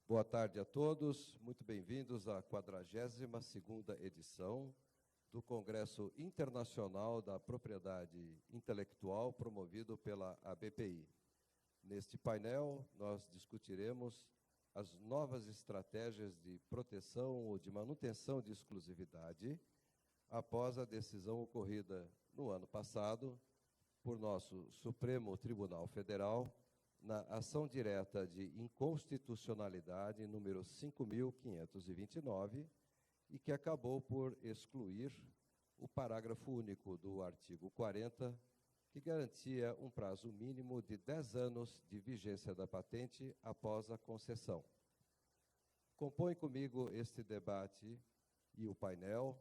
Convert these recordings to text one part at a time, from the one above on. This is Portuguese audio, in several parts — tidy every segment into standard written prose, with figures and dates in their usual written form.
Boa tarde a todos, muito bem-vindos à 42ª edição do Congresso Internacional da Propriedade Intelectual, promovido pela ABPI. Neste painel, nós discutiremos as novas estratégias de proteção ou de manutenção de exclusividade após a decisão ocorrida no ano passado por nosso Supremo Tribunal Federal na ação direta de inconstitucionalidade número 5.529 e que acabou por excluir o parágrafo único do artigo 40, que garantia um prazo mínimo de 10 anos de vigência da patente após a concessão. Compõe comigo este debate e o painel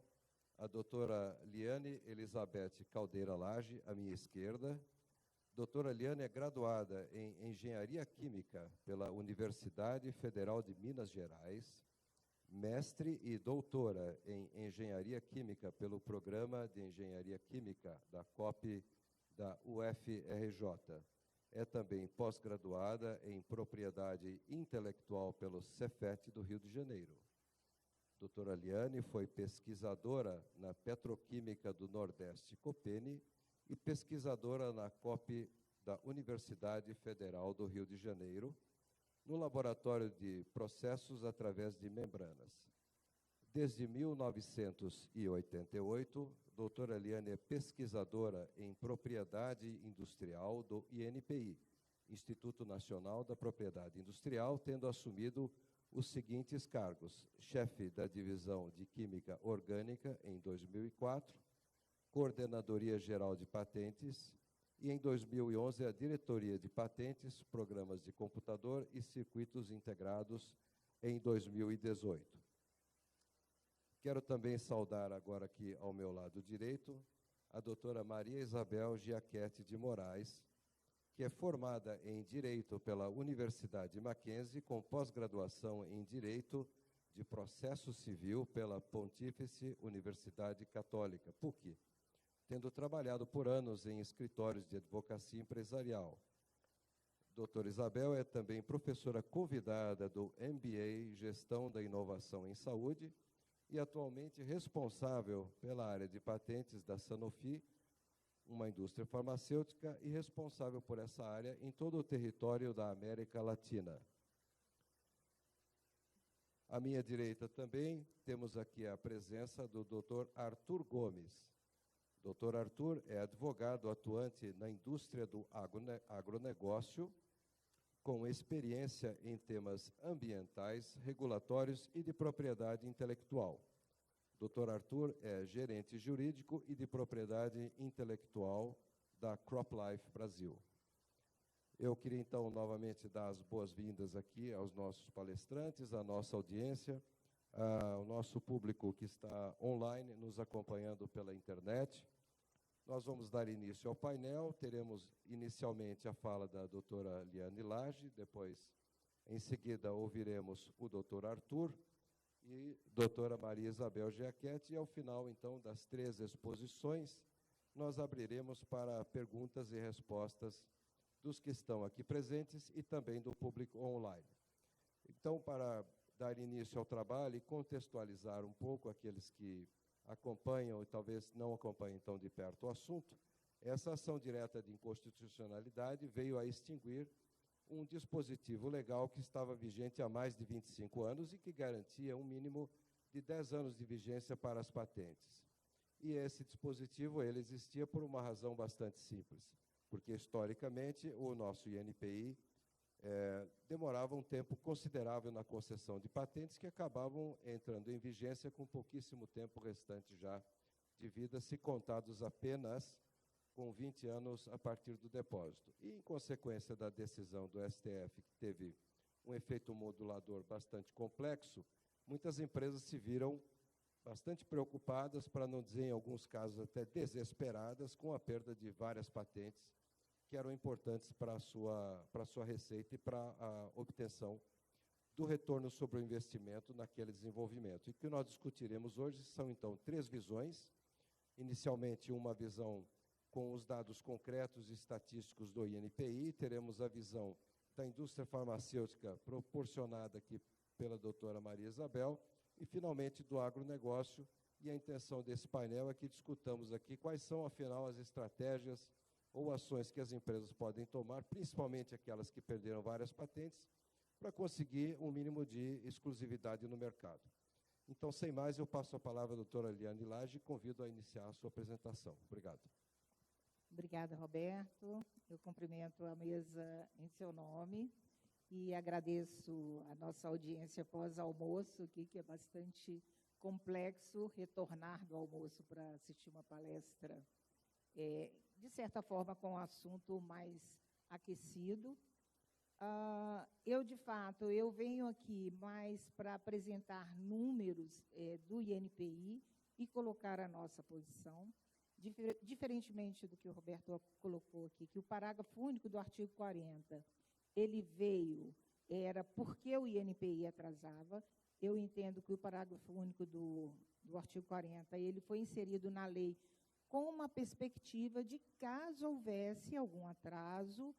a doutora Liane Elizabeth Caldeira Lage, à minha esquerda. Doutora Liane é graduada em Engenharia Química pela Universidade Federal de Minas Gerais, mestre e doutora em Engenharia Química pelo Programa de Engenharia Química da COP da UFRJ. É também pós-graduada em Propriedade Intelectual pelo Cefet do Rio de Janeiro. Doutora Liane foi pesquisadora na Petroquímica do Nordeste Copene e pesquisadora na COP da Universidade Federal do Rio de Janeiro, no Laboratório de Processos através de Membranas. Desde 1988, doutora Liane é pesquisadora em Propriedade Industrial do INPI, Instituto Nacional da Propriedade Industrial, tendo assumido os seguintes cargos: chefe da Divisão de Química Orgânica em 2004, Coordenadoria Geral de Patentes e, em 2011, a Diretoria de Patentes, Programas de Computador e Circuitos Integrados em 2018. Quero também saudar agora aqui ao meu lado direito a doutora Maria Isabel Giachetti de Moraes, que é formada em Direito pela Universidade Mackenzie, com pós-graduação em Direito de Processo Civil pela Pontífice Universidade Católica, PUC, tendo trabalhado por anos em escritórios de advocacia empresarial. Doutora Isabel é também professora convidada do MBA Gestão da Inovação em Saúde e atualmente responsável pela área de patentes da Sanofi, uma indústria farmacêutica, e responsável por essa área em todo o território da América Latina. À minha direita também temos aqui a presença do Dr. Arthur Gomes. Dr. Arthur é advogado atuante na indústria do agronegócio, com experiência em temas ambientais, regulatórios e de propriedade intelectual. Dr. Arthur é gerente jurídico e de propriedade intelectual da CropLife Brasil. Eu queria, então, novamente dar as boas-vindas aqui aos nossos palestrantes, à nossa audiência, ao nosso público que está online, nos acompanhando pela internet. Nós vamos dar início ao painel, teremos inicialmente a fala da doutora Liane Lage, depois, em seguida, ouviremos o doutor Arthur e doutora Maria Isabel Giachetti, e ao final, então, das 3 exposições, nós abriremos para perguntas e respostas dos que estão aqui presentes e também do público online. Então, para dar início ao trabalho e contextualizar um pouco aqueles que acompanham e talvez não acompanhem tão de perto o assunto, essa ação direta de inconstitucionalidade veio a extinguir um dispositivo legal que estava vigente há mais de 25 anos e que garantia um mínimo de 10 anos de vigência para as patentes. E esse dispositivo ele existia por uma razão bastante simples, porque, historicamente, o nosso INPI demorava um tempo considerável na concessão de patentes que acabavam entrando em vigência com pouquíssimo tempo restante já de vida, se contados apenas com 20 anos a partir do depósito. E, em consequência da decisão do STF, que teve um efeito modulador bastante complexo, muitas empresas se viram bastante preocupadas, para não dizer, em alguns casos, até desesperadas, com a perda de várias patentes que eram importantes para a sua receita e para a obtenção do retorno sobre o investimento naquele desenvolvimento. E o que nós discutiremos hoje são, então, 3 visões. Inicialmente, uma visão com os dados concretos e estatísticos do INPI, teremos a visão da indústria farmacêutica proporcionada aqui pela doutora Maria Isabel, e, finalmente, do agronegócio. E a intenção desse painel é que discutamos aqui quais são, afinal, as estratégias ou ações que as empresas podem tomar, principalmente aquelas que perderam várias patentes, para conseguir um mínimo de exclusividade no mercado. Então, sem mais, eu passo a palavra à doutora Eliane Lage e convido a iniciar a sua apresentação. Obrigado. Obrigada, Roberto. Eu cumprimento a mesa em seu nome e agradeço a nossa audiência pós-almoço aqui, que é bastante complexo retornar do almoço para assistir uma palestra, de certa forma, com um assunto mais aquecido. De fato, eu venho aqui mais para apresentar números do INPI e colocar a nossa posição, diferentemente do que o Roberto colocou aqui, que o parágrafo único do artigo 40, ele era porque o INPI atrasava. Eu entendo que o parágrafo único do artigo 40, ele foi inserido na lei com uma perspectiva de, caso houvesse algum atraso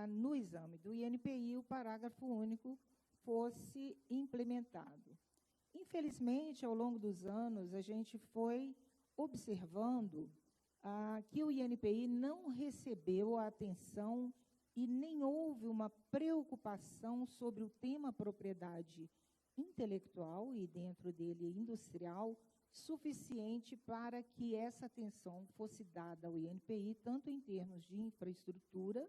no exame do INPI, o parágrafo único fosse implementado. Infelizmente, ao longo dos anos, a gente foi observando que o INPI não recebeu a atenção e nem houve uma preocupação sobre o tema propriedade intelectual e, dentro dele, industrial, suficiente para que essa atenção fosse dada ao INPI, tanto em termos de infraestrutura,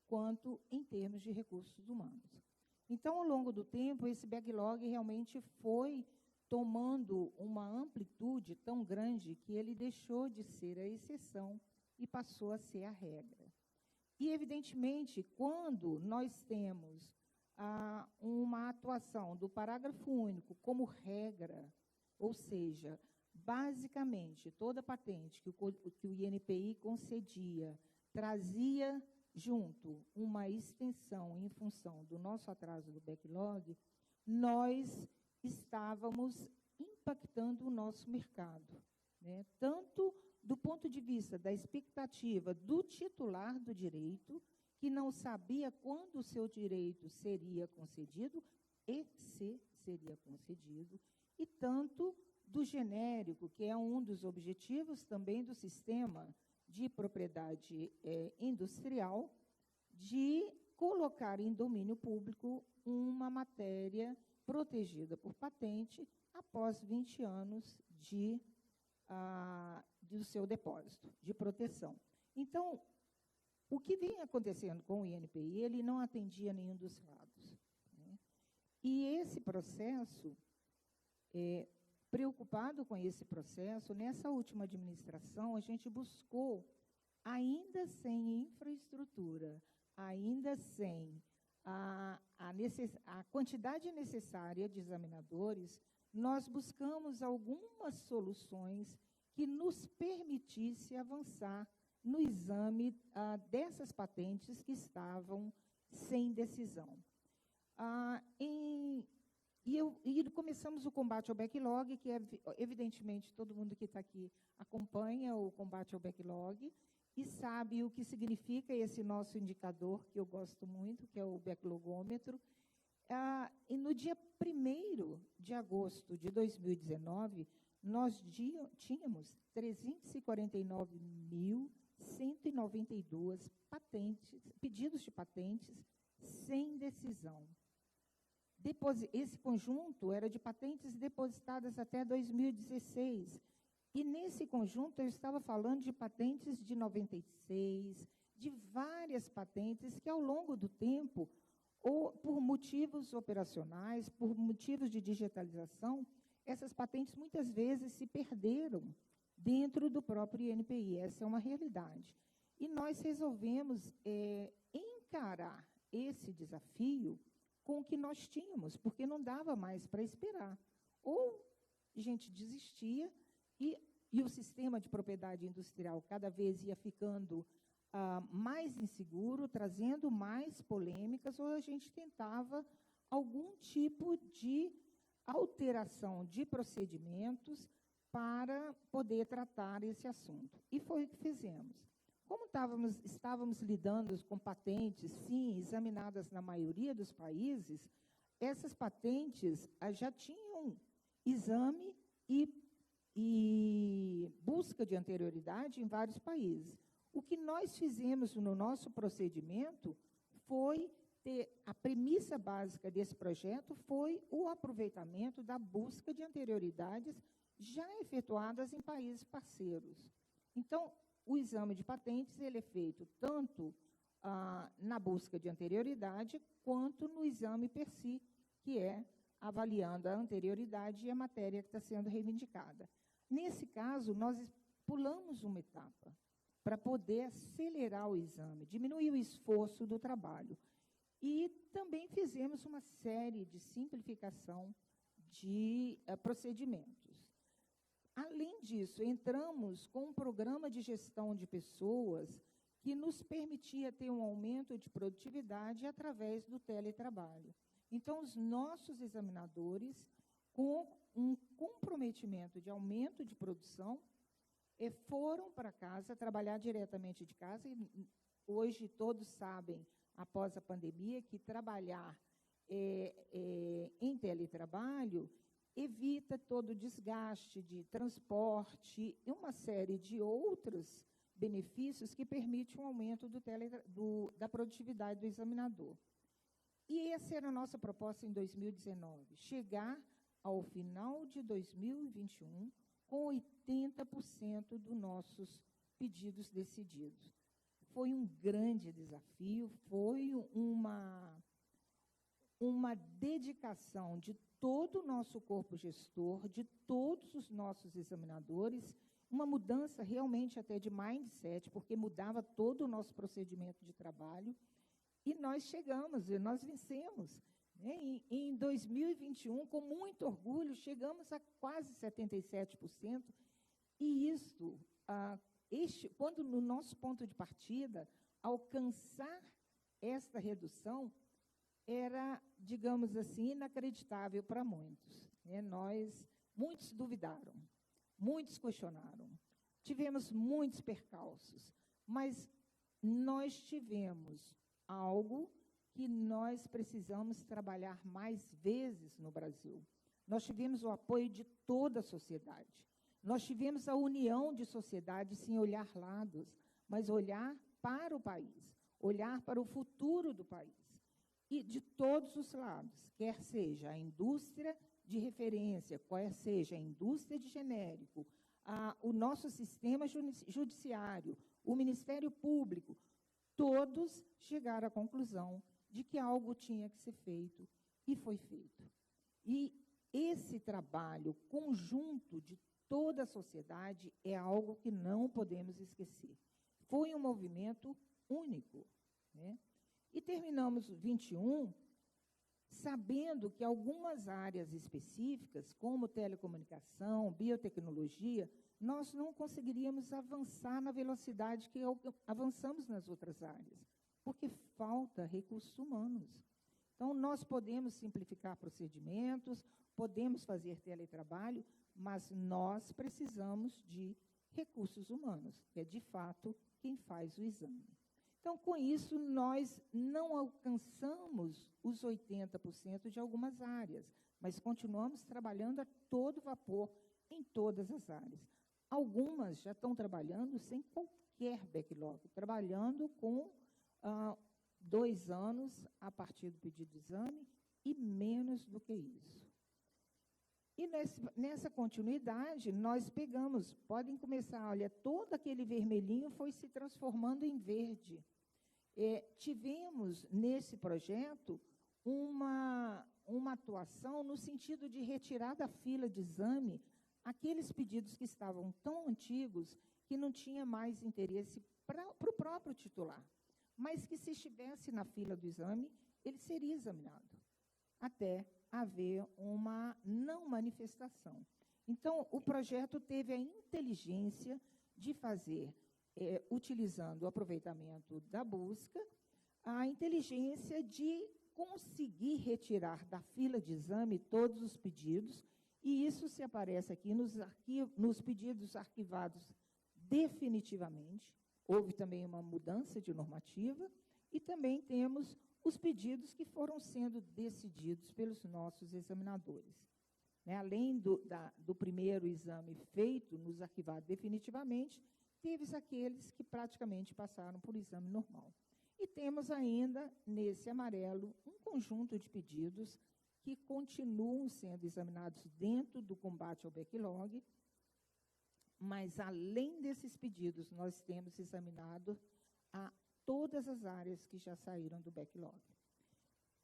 quanto em termos de recursos humanos. Então, ao longo do tempo, esse backlog realmente foi tomando uma amplitude tão grande que ele deixou de ser a exceção e passou a ser a regra. E, evidentemente, quando nós temos uma atuação do parágrafo único como regra, ou seja, basicamente, toda patente que o INPI concedia trazia junto uma extensão em função do nosso atraso do backlog, nós estávamos impactando o nosso mercado, né? Tanto do ponto de vista da expectativa do titular do direito, que não sabia quando o seu direito seria concedido e se seria concedido, e tanto do genérico, que é um dos objetivos também do sistema de propriedade industrial, de colocar em domínio público uma matéria protegida por patente após 20 anos do seu depósito de proteção. Então, o que vinha acontecendo com o INPI, ele não atendia nenhum dos lados, né? E esse processo, preocupado com esse processo, nessa última administração, a gente buscou, ainda sem infraestrutura, ainda sem a quantidade necessária de examinadores, nós buscamos algumas soluções que nos permitisse avançar no exame dessas patentes que estavam sem decisão. E começamos o combate ao backlog, que evidentemente todo mundo que está aqui acompanha o combate ao backlog e sabe o que significa esse nosso indicador, que eu gosto muito, que é o backlogômetro. E no dia 1º de agosto de 2019, nós tínhamos 349.192 pedidos de patentes sem decisão. Esse conjunto era de patentes depositadas até 2016. E, nesse conjunto, eu estava falando de patentes de 96, de várias patentes que, ao longo do tempo, ou por motivos operacionais, por motivos de digitalização, essas patentes muitas vezes se perderam dentro do próprio INPI. Essa é uma realidade. E nós resolvemos encarar esse desafio com o que nós tínhamos, porque não dava mais para esperar. Ou a gente desistia e o sistema de propriedade industrial cada vez ia ficando mais inseguro, trazendo mais polêmicas, ou a gente tentava algum tipo de alteração de procedimentos para poder tratar esse assunto. E foi o que fizemos. Como estávamos lidando com patentes, sim, examinadas na maioria dos países, essas patentes já tinham exame e busca de anterioridade em vários países. O que nós fizemos no nosso procedimento foi a premissa básica desse projeto foi o aproveitamento da busca de anterioridades já efetuadas em países parceiros. Então, o exame de patentes ele é feito tanto na busca de anterioridade, quanto no exame per si, que é avaliando a anterioridade e a matéria que está sendo reivindicada. Nesse caso, nós pulamos uma etapa para poder acelerar o exame, diminuir o esforço do trabalho. E também fizemos uma série de simplificação de procedimentos. Além disso, entramos com um programa de gestão de pessoas que nos permitia ter um aumento de produtividade através do teletrabalho. Então, os nossos examinadores, com um comprometimento de aumento de produção, foram para casa, trabalhar diretamente de casa. E hoje todos sabem, após a pandemia, que trabalhar em teletrabalho evita todo o desgaste de transporte e uma série de outros benefícios que permitem um aumento da produtividade do examinador. E essa era a nossa proposta em 2019, chegar ao final de 2021 com 80% dos nossos pedidos decididos. Foi um grande desafio, foi uma dedicação de todo o nosso corpo gestor, de todos os nossos examinadores, uma mudança realmente até de mindset, porque mudava todo o nosso procedimento de trabalho, e nós chegamos, e nós vencemos. Em 2021, com muito orgulho, chegamos a quase 77%, e isto, quando no nosso ponto de partida, alcançar esta redução era, digamos assim, inacreditável para muitos. Muitos duvidaram, muitos questionaram, tivemos muitos percalços, mas nós tivemos algo que nós precisamos trabalhar mais vezes no Brasil. Nós tivemos o apoio de toda a sociedade. Nós tivemos a união de sociedade sem olhar lados, mas olhar para o país, olhar para o futuro do país. E de todos os lados, quer seja a indústria de referência, quer seja a indústria de genérico, o nosso sistema judiciário, o Ministério Público, todos chegaram à conclusão de que algo tinha que ser feito, e foi feito. E esse trabalho conjunto de toda a sociedade é algo que não podemos esquecer. Foi um movimento único, né? E terminamos 21 sabendo que algumas áreas específicas, como telecomunicação, biotecnologia, nós não conseguiríamos avançar na velocidade que avançamos nas outras áreas, porque falta recursos humanos. Então, nós podemos simplificar procedimentos, podemos fazer teletrabalho, mas nós precisamos de recursos humanos, que é, de fato, quem faz o exame. Então, com isso, nós não alcançamos os 80% de algumas áreas, mas continuamos trabalhando a todo vapor em todas as áreas. Algumas já estão trabalhando sem qualquer backlog, trabalhando com 2 anos a partir do pedido de exame e menos do que isso. E nessa continuidade, nós pegamos, podem começar, olha, todo aquele vermelhinho foi se transformando em verde. Tivemos, nesse projeto, uma atuação no sentido de retirar da fila de exame aqueles pedidos que estavam tão antigos que não tinha mais interesse para o próprio titular, mas que, se estivesse na fila do exame, ele seria examinado, até haver uma não manifestação. Então, o projeto teve a inteligência de fazer, utilizando o aproveitamento da busca, a inteligência de conseguir retirar da fila de exame todos os pedidos, e isso se aparece aqui nos pedidos arquivados definitivamente. Houve também uma mudança de normativa, e também temos os pedidos que foram sendo decididos pelos nossos examinadores. Né? Além do primeiro exame feito, nos arquivados definitivamente, teve aqueles que praticamente passaram por exame normal. E temos ainda, nesse amarelo, um conjunto de pedidos que continuam sendo examinados dentro do combate ao backlog, mas, além desses pedidos, nós temos examinado todas as áreas que já saíram do backlog.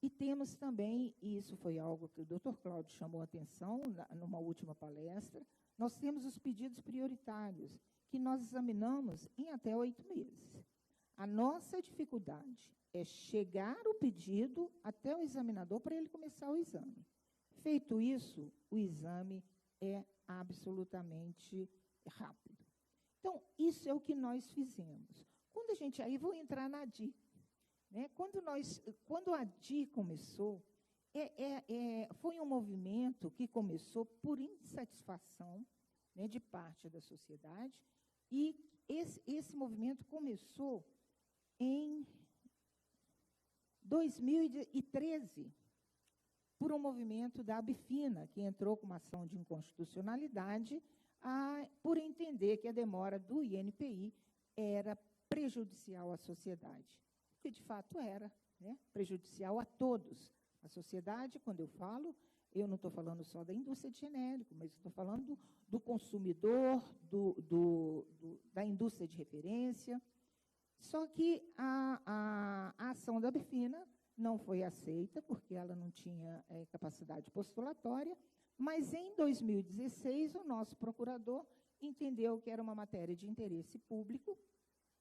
E temos também, e isso foi algo que o Dr. Cláudio chamou a atenção numa última palestra, nós temos os pedidos prioritários, que nós examinamos em até 8 meses. A nossa dificuldade é chegar o pedido até o examinador para ele começar o exame. Feito isso, o exame é absolutamente rápido. Então, isso é o que nós fizemos. Quando a gente, aí vou entrar na ADI, né? Quando a ADI começou, foi um movimento que começou por insatisfação, né, de parte da sociedade, e esse movimento começou em 2013, por um movimento da Abfina, que entrou com uma ação de inconstitucionalidade, por entender que a demora do INPI era prejudicial à sociedade. Que de fato era, né, prejudicial a todos. A sociedade, quando eu falo, eu não estou falando só da indústria de genérico, mas estou falando do consumidor, da indústria de referência. Só que a ação da Abfina não foi aceita, porque ela não tinha capacidade postulatória, mas, em 2016, o nosso procurador entendeu que era uma matéria de interesse público,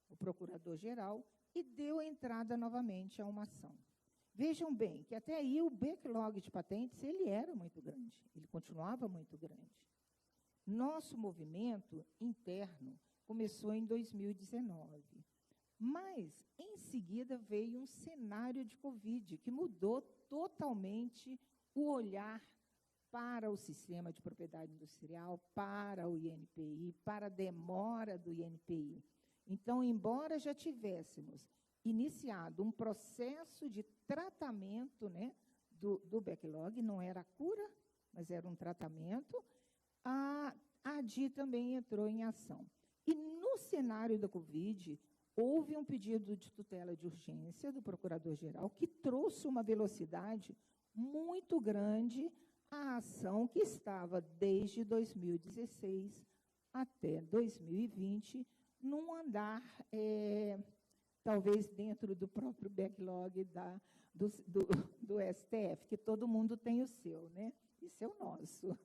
o procurador-geral, e deu entrada novamente a uma ação. Vejam bem que até aí o backlog de patentes ele era muito grande, ele continuava muito grande. Nosso movimento interno começou em 2019, mas, em seguida, veio um cenário de Covid que mudou totalmente o olhar para o sistema de propriedade industrial, para o INPI, para a demora do INPI. Então, embora já tivéssemos iniciado um processo de tratamento, né, do backlog, não era cura, mas era um tratamento, a ADI também entrou em ação. E, no cenário da Covid, houve um pedido de tutela de urgência do Procurador-Geral que trouxe uma velocidade muito grande à ação que estava desde 2016 até 2020, num andar, talvez dentro do próprio backlog do STF, que todo mundo tem o seu, né? Isso é o nosso.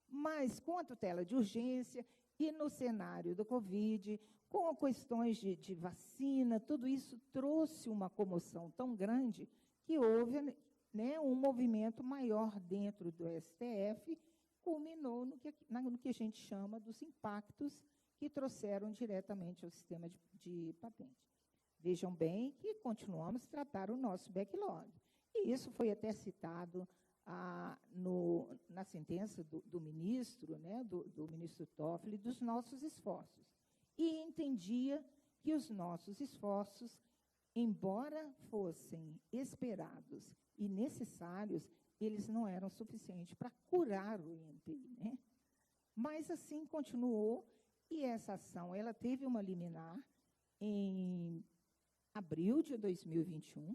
Mas, com a tutela de urgência e no cenário do Covid, com questões de vacina, tudo isso trouxe uma comoção tão grande que houve, né, um movimento maior dentro do STF, culminou no que a gente chama dos impactos que trouxeram diretamente ao sistema de patente. Vejam bem que continuamos a tratar o nosso backlog. E isso foi até citado na sentença do ministro, né, do ministro Toffoli, dos nossos esforços. E entendia que os nossos esforços, embora fossem esperados e necessários, eles não eram suficientes para curar o INPI, né? Mas, assim, continuou, e essa ação ela teve uma liminar em abril de 2021,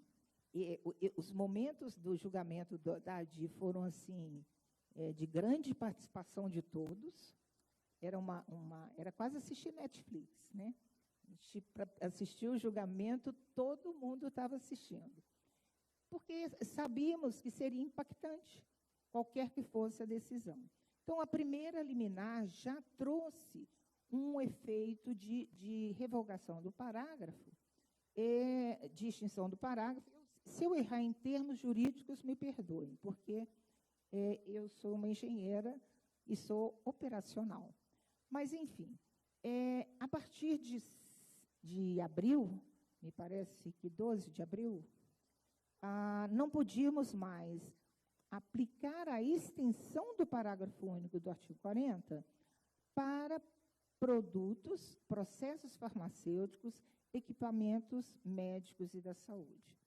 e os momentos do julgamento da ADI foram, assim, de grande participação de todos. Era quase assistir Netflix, né? Para assistir o julgamento, todo mundo estava assistindo. Porque sabíamos que seria impactante, qualquer que fosse a decisão. Então, a primeira liminar já trouxe um efeito de revogação do parágrafo, de extinção do parágrafo. Se eu errar em termos jurídicos, me perdoem, porque eu sou uma engenheira e sou operacional. Mas, enfim, a partir de abril, me parece que 12 de abril, não podíamos mais aplicar a extensão do parágrafo único do artigo 40 para produtos, processos farmacêuticos, equipamentos médicos e da saúde.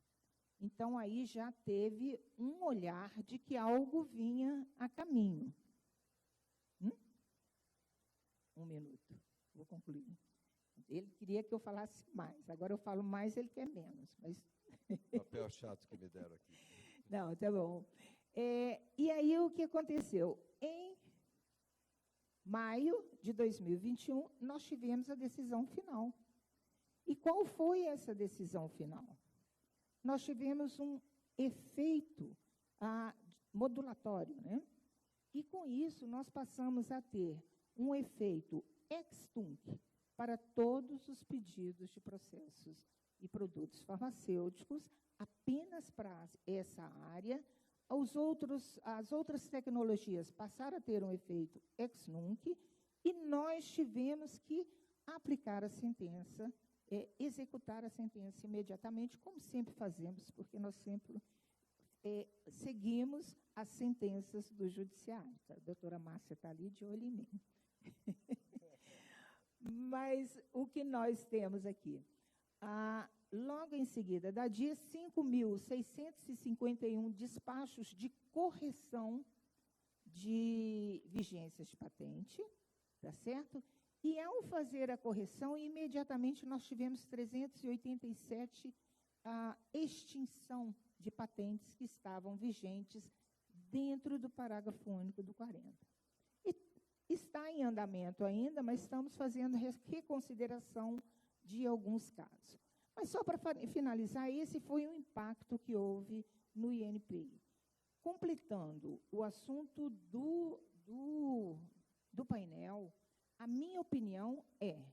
Então, aí já teve um olhar de que algo vinha a caminho. Um minuto, vou concluir. Ele queria que eu falasse mais. Agora eu falo mais, ele quer menos. Mas... Papel chato que me deram aqui. Não, tá bom. E aí, o que aconteceu? Em maio de 2021, nós tivemos a decisão final. E qual foi essa decisão final? Nós tivemos um efeito modulatório, né? E, com isso, nós passamos a ter um efeito ex-tunc para todos os pedidos de processos e produtos farmacêuticos, apenas para essa área. As outras tecnologias passaram a ter um efeito ex-nunc, e nós tivemos que aplicar a sentença, executar a sentença imediatamente, como sempre fazemos, porque nós sempre seguimos as sentenças do judiciário. A doutora Márcia está ali de olho em mim. Mas o que nós temos aqui? Logo em seguida, da dia 5.651 despachos de correção de vigências de patente, tá certo? E, ao fazer a correção, imediatamente nós tivemos 387 extinção de patentes que estavam vigentes dentro do parágrafo único do 40. E está em andamento ainda, mas estamos fazendo reconsideração de alguns casos. Mas, só para finalizar, esse foi o impacto que houve no INPI. Completando o assunto do painel, a minha opinião é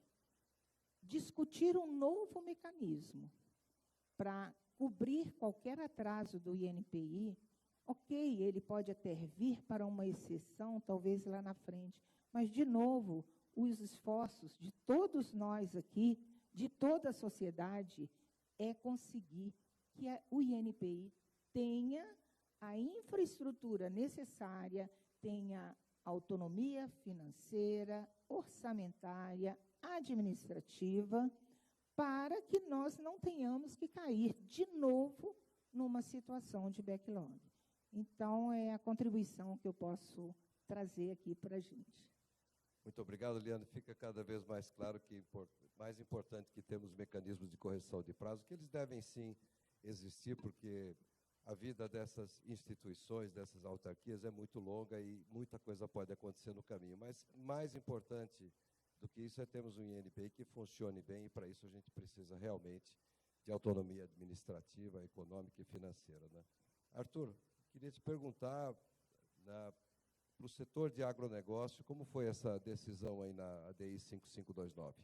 discutir um novo mecanismo para cobrir qualquer atraso do INPI. Ok, ele pode até vir para uma exceção, talvez lá na frente, mas, de novo, os esforços de todos nós aqui, de toda a sociedade, é conseguir que o INPI tenha a infraestrutura necessária, tenha autonomia financeira, orçamentária, administrativa, para que nós não tenhamos que cair de novo numa situação de backlog. Então, é a contribuição que eu posso trazer aqui para a gente. Muito obrigado, Liane. Fica cada vez mais claro que mais importante que temos mecanismos de correção de prazo, que eles devem sim existir, porque a vida dessas instituições, dessas autarquias, é muito longa e muita coisa pode acontecer no caminho. Mas mais importante do que isso é termos um INPI que funcione bem, e para isso a gente precisa realmente de autonomia administrativa, econômica e financeira, né? Arthur, queria te perguntar, para o setor de agronegócio, como foi essa decisão aí na ADI 5529?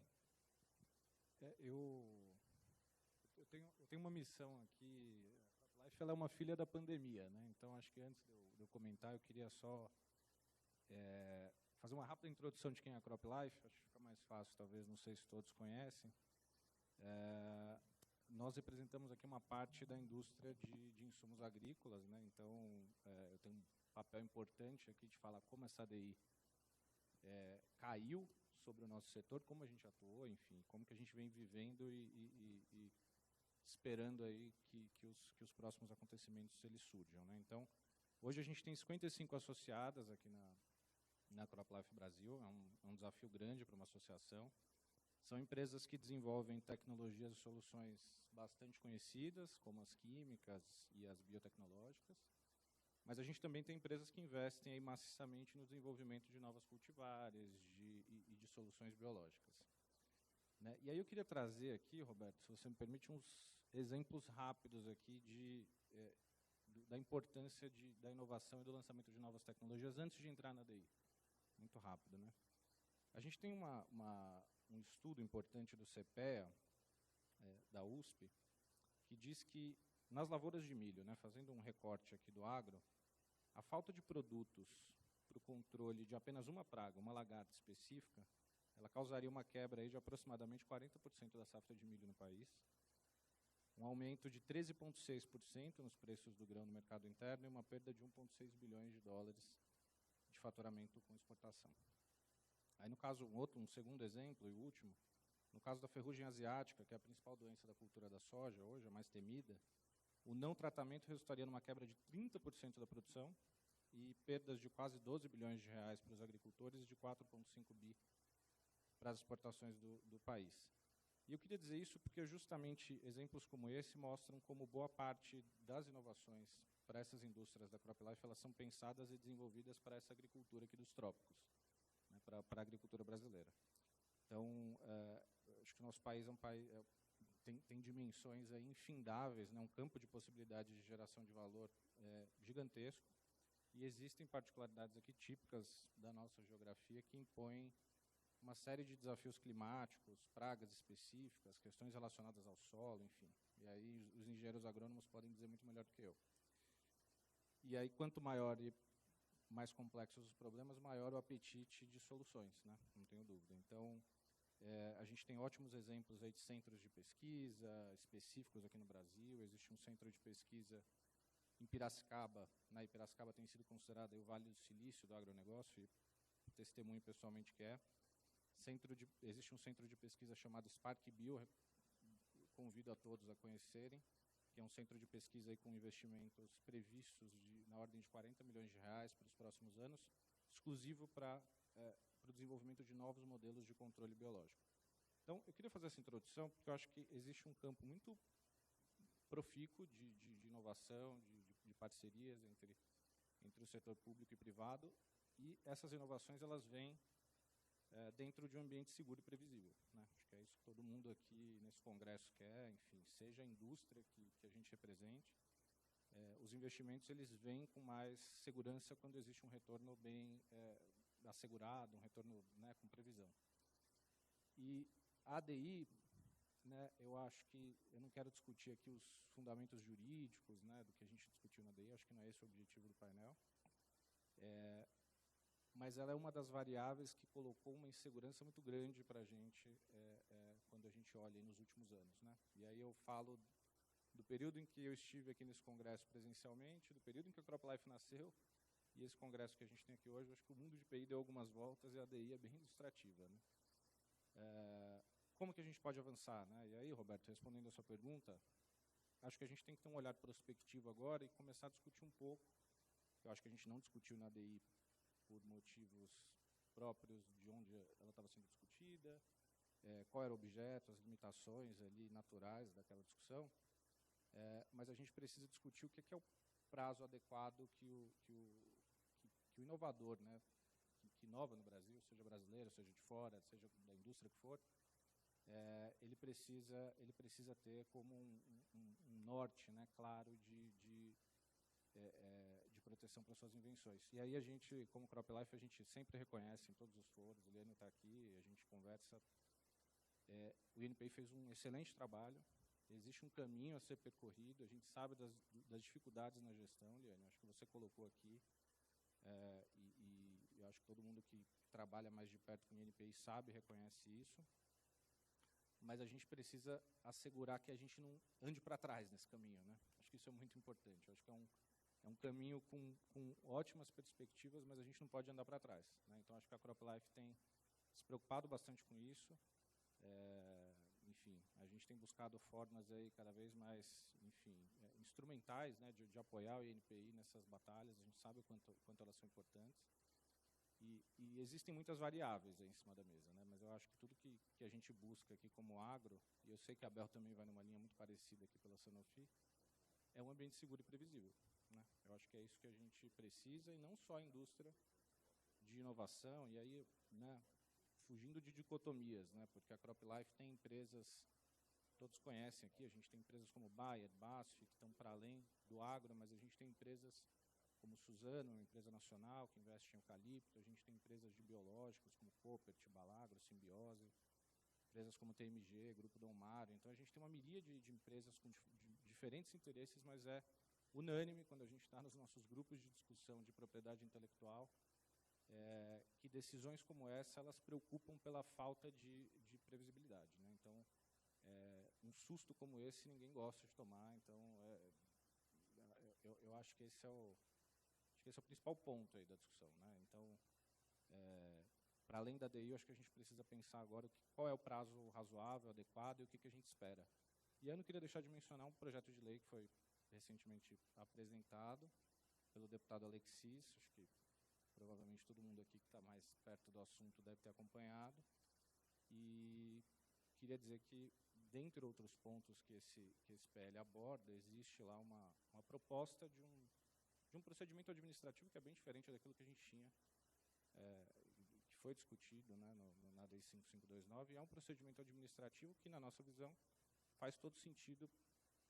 Eu tenho uma missão aqui. A Life, ela é uma filha da pandemia, né? Então, acho que antes de eu comentar, eu queria só fazer uma rápida introdução de quem é a CropLife. Acho que fica mais fácil, talvez, não sei se todos conhecem. Nós representamos aqui uma parte da indústria de insumos agrícolas, né? Então, eu tenho um papel importante aqui de falar como essa ADI caiu sobre o nosso setor, como a gente atuou, enfim, como que a gente vem vivendo e esperando aí que os próximos acontecimentos eles surjam, né? Então, hoje a gente tem 55 associadas aqui na CropLife Brasil. É um desafio grande para uma associação. São empresas que desenvolvem tecnologias e soluções bastante conhecidas, como as químicas e as biotecnológicas, mas a gente também tem empresas que investem aí maciçamente no desenvolvimento de novas cultivares e de soluções biológicas, né? E aí eu queria trazer aqui, Roberto, se você me permite, uns exemplos rápidos aqui da importância da inovação e do lançamento de novas tecnologias antes de entrar na ADI. Muito rápido, né? A gente tem um estudo importante do CPEA, da USP, que diz que nas lavouras de milho, né, fazendo um recorte aqui do agro, a falta de produtos para o controle de apenas uma praga, uma lagarta específica, ela causaria uma quebra aí de aproximadamente 40% da safra de milho no país, um aumento de 13,6% nos preços do grão no mercado interno e uma perda de 1,6 bilhões de dólares de faturamento com exportação. Aí, no caso, um segundo exemplo e último, no caso da ferrugem asiática, que é a principal doença da cultura da soja hoje, a mais temida, o não tratamento resultaria numa quebra de 30% da produção e perdas de quase 12 bilhões de reais para os agricultores e de 4,5 bi para as exportações do país. E eu queria dizer isso porque justamente exemplos como esse mostram como boa parte das inovações para essas indústrias da CropLife, elas são pensadas e desenvolvidas para essa agricultura aqui dos trópicos, né, para a agricultura brasileira. Então, acho que o nosso país é um país, tem dimensões aí infindáveis, né, um campo de possibilidades de geração de valor gigantesco, e existem particularidades aqui típicas da nossa geografia que impõem uma série de desafios climáticos, pragas específicas, questões relacionadas ao solo, enfim. E aí os engenheiros agrônomos podem dizer muito melhor do que eu. E aí, quanto maior e mais complexos os problemas, maior o apetite de soluções, né? Não tenho dúvida. Então, a gente tem ótimos exemplos aí de centros de pesquisa específicos aqui no Brasil. Existe um centro de pesquisa em Piracicaba. Na Piracicaba tem sido considerado aí o Vale do Silício do agronegócio, e testemunho pessoalmente que é. Existe um centro de pesquisa chamado Spark Bio, convido a todos a conhecerem, que é um centro de pesquisa aí com investimentos previstos na ordem de 40 milhões de reais para os próximos anos, exclusivo para o desenvolvimento de novos modelos de controle biológico. Então, eu queria fazer essa introdução porque eu acho que existe um campo muito profícuo de inovação, de parcerias entre o setor público e privado, e essas inovações elas vêm dentro de um ambiente seguro e previsível, né? Acho que é isso que todo mundo aqui nesse congresso quer, enfim, seja a indústria que a gente represente. Os investimentos eles vêm com mais segurança quando existe um retorno bem assegurado, um retorno, né, com previsão. E a ADI, né, eu acho que, eu não quero discutir aqui os fundamentos jurídicos, né, do que a gente discutiu na ADI, acho que não é esse o objetivo do painel, mas ela é uma das variáveis que colocou uma insegurança muito grande para a gente quando a gente olha nos últimos anos, né? E aí eu falo do período em que eu estive aqui nesse congresso presencialmente, do período em que a CropLife nasceu, e esse congresso que a gente tem aqui hoje. Acho que o mundo de PI deu algumas voltas e a ADI é bem ilustrativa, né? Como que a gente pode avançar, né? E aí, Roberto, respondendo a sua pergunta, acho que a gente tem que ter um olhar prospectivo agora e começar a discutir um pouco, eu acho que a gente não discutiu na ADI por motivos próprios de onde ela estava sendo discutida, qual era o objeto, as limitações ali naturais daquela discussão, mas a gente precisa discutir o que é o prazo adequado que o inovador, né, que inova no Brasil, seja brasileiro, seja de fora, seja da indústria que for, ele precisa ter como um norte, né, claro de proteção para suas invenções. E aí a gente, como CropLife, a gente sempre reconhece em todos os foros, o Liane está aqui, a gente conversa. O INPI fez um excelente trabalho, existe um caminho a ser percorrido, a gente sabe das dificuldades na gestão, Liane, acho que você colocou aqui, e eu acho que todo mundo que trabalha mais de perto com o INPI sabe e reconhece isso, mas a gente precisa assegurar que a gente não ande para trás nesse caminho, né? Acho que isso é muito importante, acho que é um caminho com ótimas perspectivas, mas a gente não pode andar para trás, né? Então, acho que a CropLife tem se preocupado bastante com isso. Enfim, a gente tem buscado formas aí cada vez mais, enfim, instrumentais, né, de apoiar o INPI nessas batalhas. A gente sabe o quanto elas são importantes. E existem muitas variáveis aí em cima da mesa, né? Mas eu acho que tudo que a gente busca aqui como agro, e eu sei que a Bel também vai numa linha muito parecida aqui pela Sanofi, é um ambiente seguro e previsível, né? Eu acho que é isso que a gente precisa, e não só a indústria de inovação, e aí, né, fugindo de dicotomias, né, porque a CropLife tem empresas, todos conhecem aqui, a gente tem empresas como Bayer, BASF, que estão para além do agro, mas a gente tem empresas como Suzano, uma empresa nacional que investe em eucalipto, a gente tem empresas de biológicos como Copert, Balagro, Simbiose, empresas como TMG, Grupo Dom Mário. Então, a gente tem uma miríade de empresas com diferentes interesses, mas é unânime quando a gente está nos nossos grupos de discussão de propriedade intelectual, que decisões como essa, elas preocupam pela falta de previsibilidade, né? Então, um susto como esse ninguém gosta de tomar. Então, eu acho que esse é o principal ponto aí da discussão, né? Então, para além da DI, eu acho que a gente precisa pensar agora qual é o prazo razoável, adequado, e o que a gente espera. E eu não queria deixar de mencionar um projeto de lei que foi recentemente apresentado pelo deputado Alexis, acho que provavelmente todo mundo aqui que está mais perto do assunto deve ter acompanhado, e queria dizer que, dentre outros pontos que esse PL aborda, existe lá uma proposta de um procedimento administrativo que é bem diferente daquilo que a gente tinha, que foi discutido, né, na Lei 5529, e é um procedimento administrativo que, na nossa visão, faz todo sentido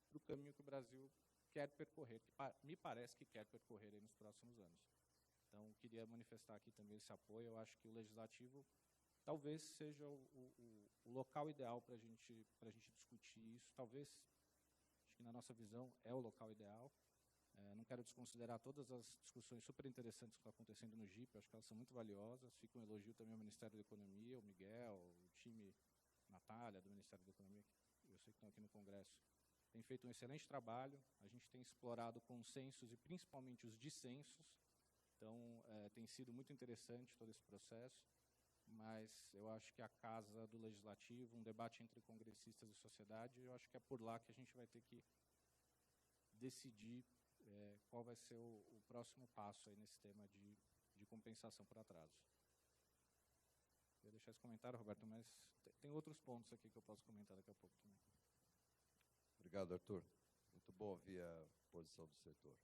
para o caminho que o Brasil quer percorrer, que me parece que quer percorrer aí nos próximos anos. Então, queria manifestar aqui também esse apoio. Eu acho que o Legislativo talvez seja o local ideal para a gente discutir isso. Talvez, acho que na nossa visão, é o local ideal. Não quero desconsiderar todas as discussões super interessantes que estão acontecendo no GIP, acho que elas são muito valiosas. Fica um elogio também ao Ministério da Economia, o Miguel, o time, Natália, do Ministério da Economia, que eu sei que estão aqui no Congresso, tem feito um excelente trabalho. A gente tem explorado consensos e principalmente os dissensos. Então, tem sido muito interessante todo esse processo, mas eu acho que a casa do Legislativo, um debate entre congressistas e sociedade, eu acho que é por lá que a gente vai ter que decidir qual vai ser o próximo passo aí nesse tema de compensação por atraso. Eu ia deixar esse comentário, Roberto, mas tem outros pontos aqui que eu posso comentar daqui a pouco também. Obrigado, Arthur. Muito bom ouvir a posição do setor.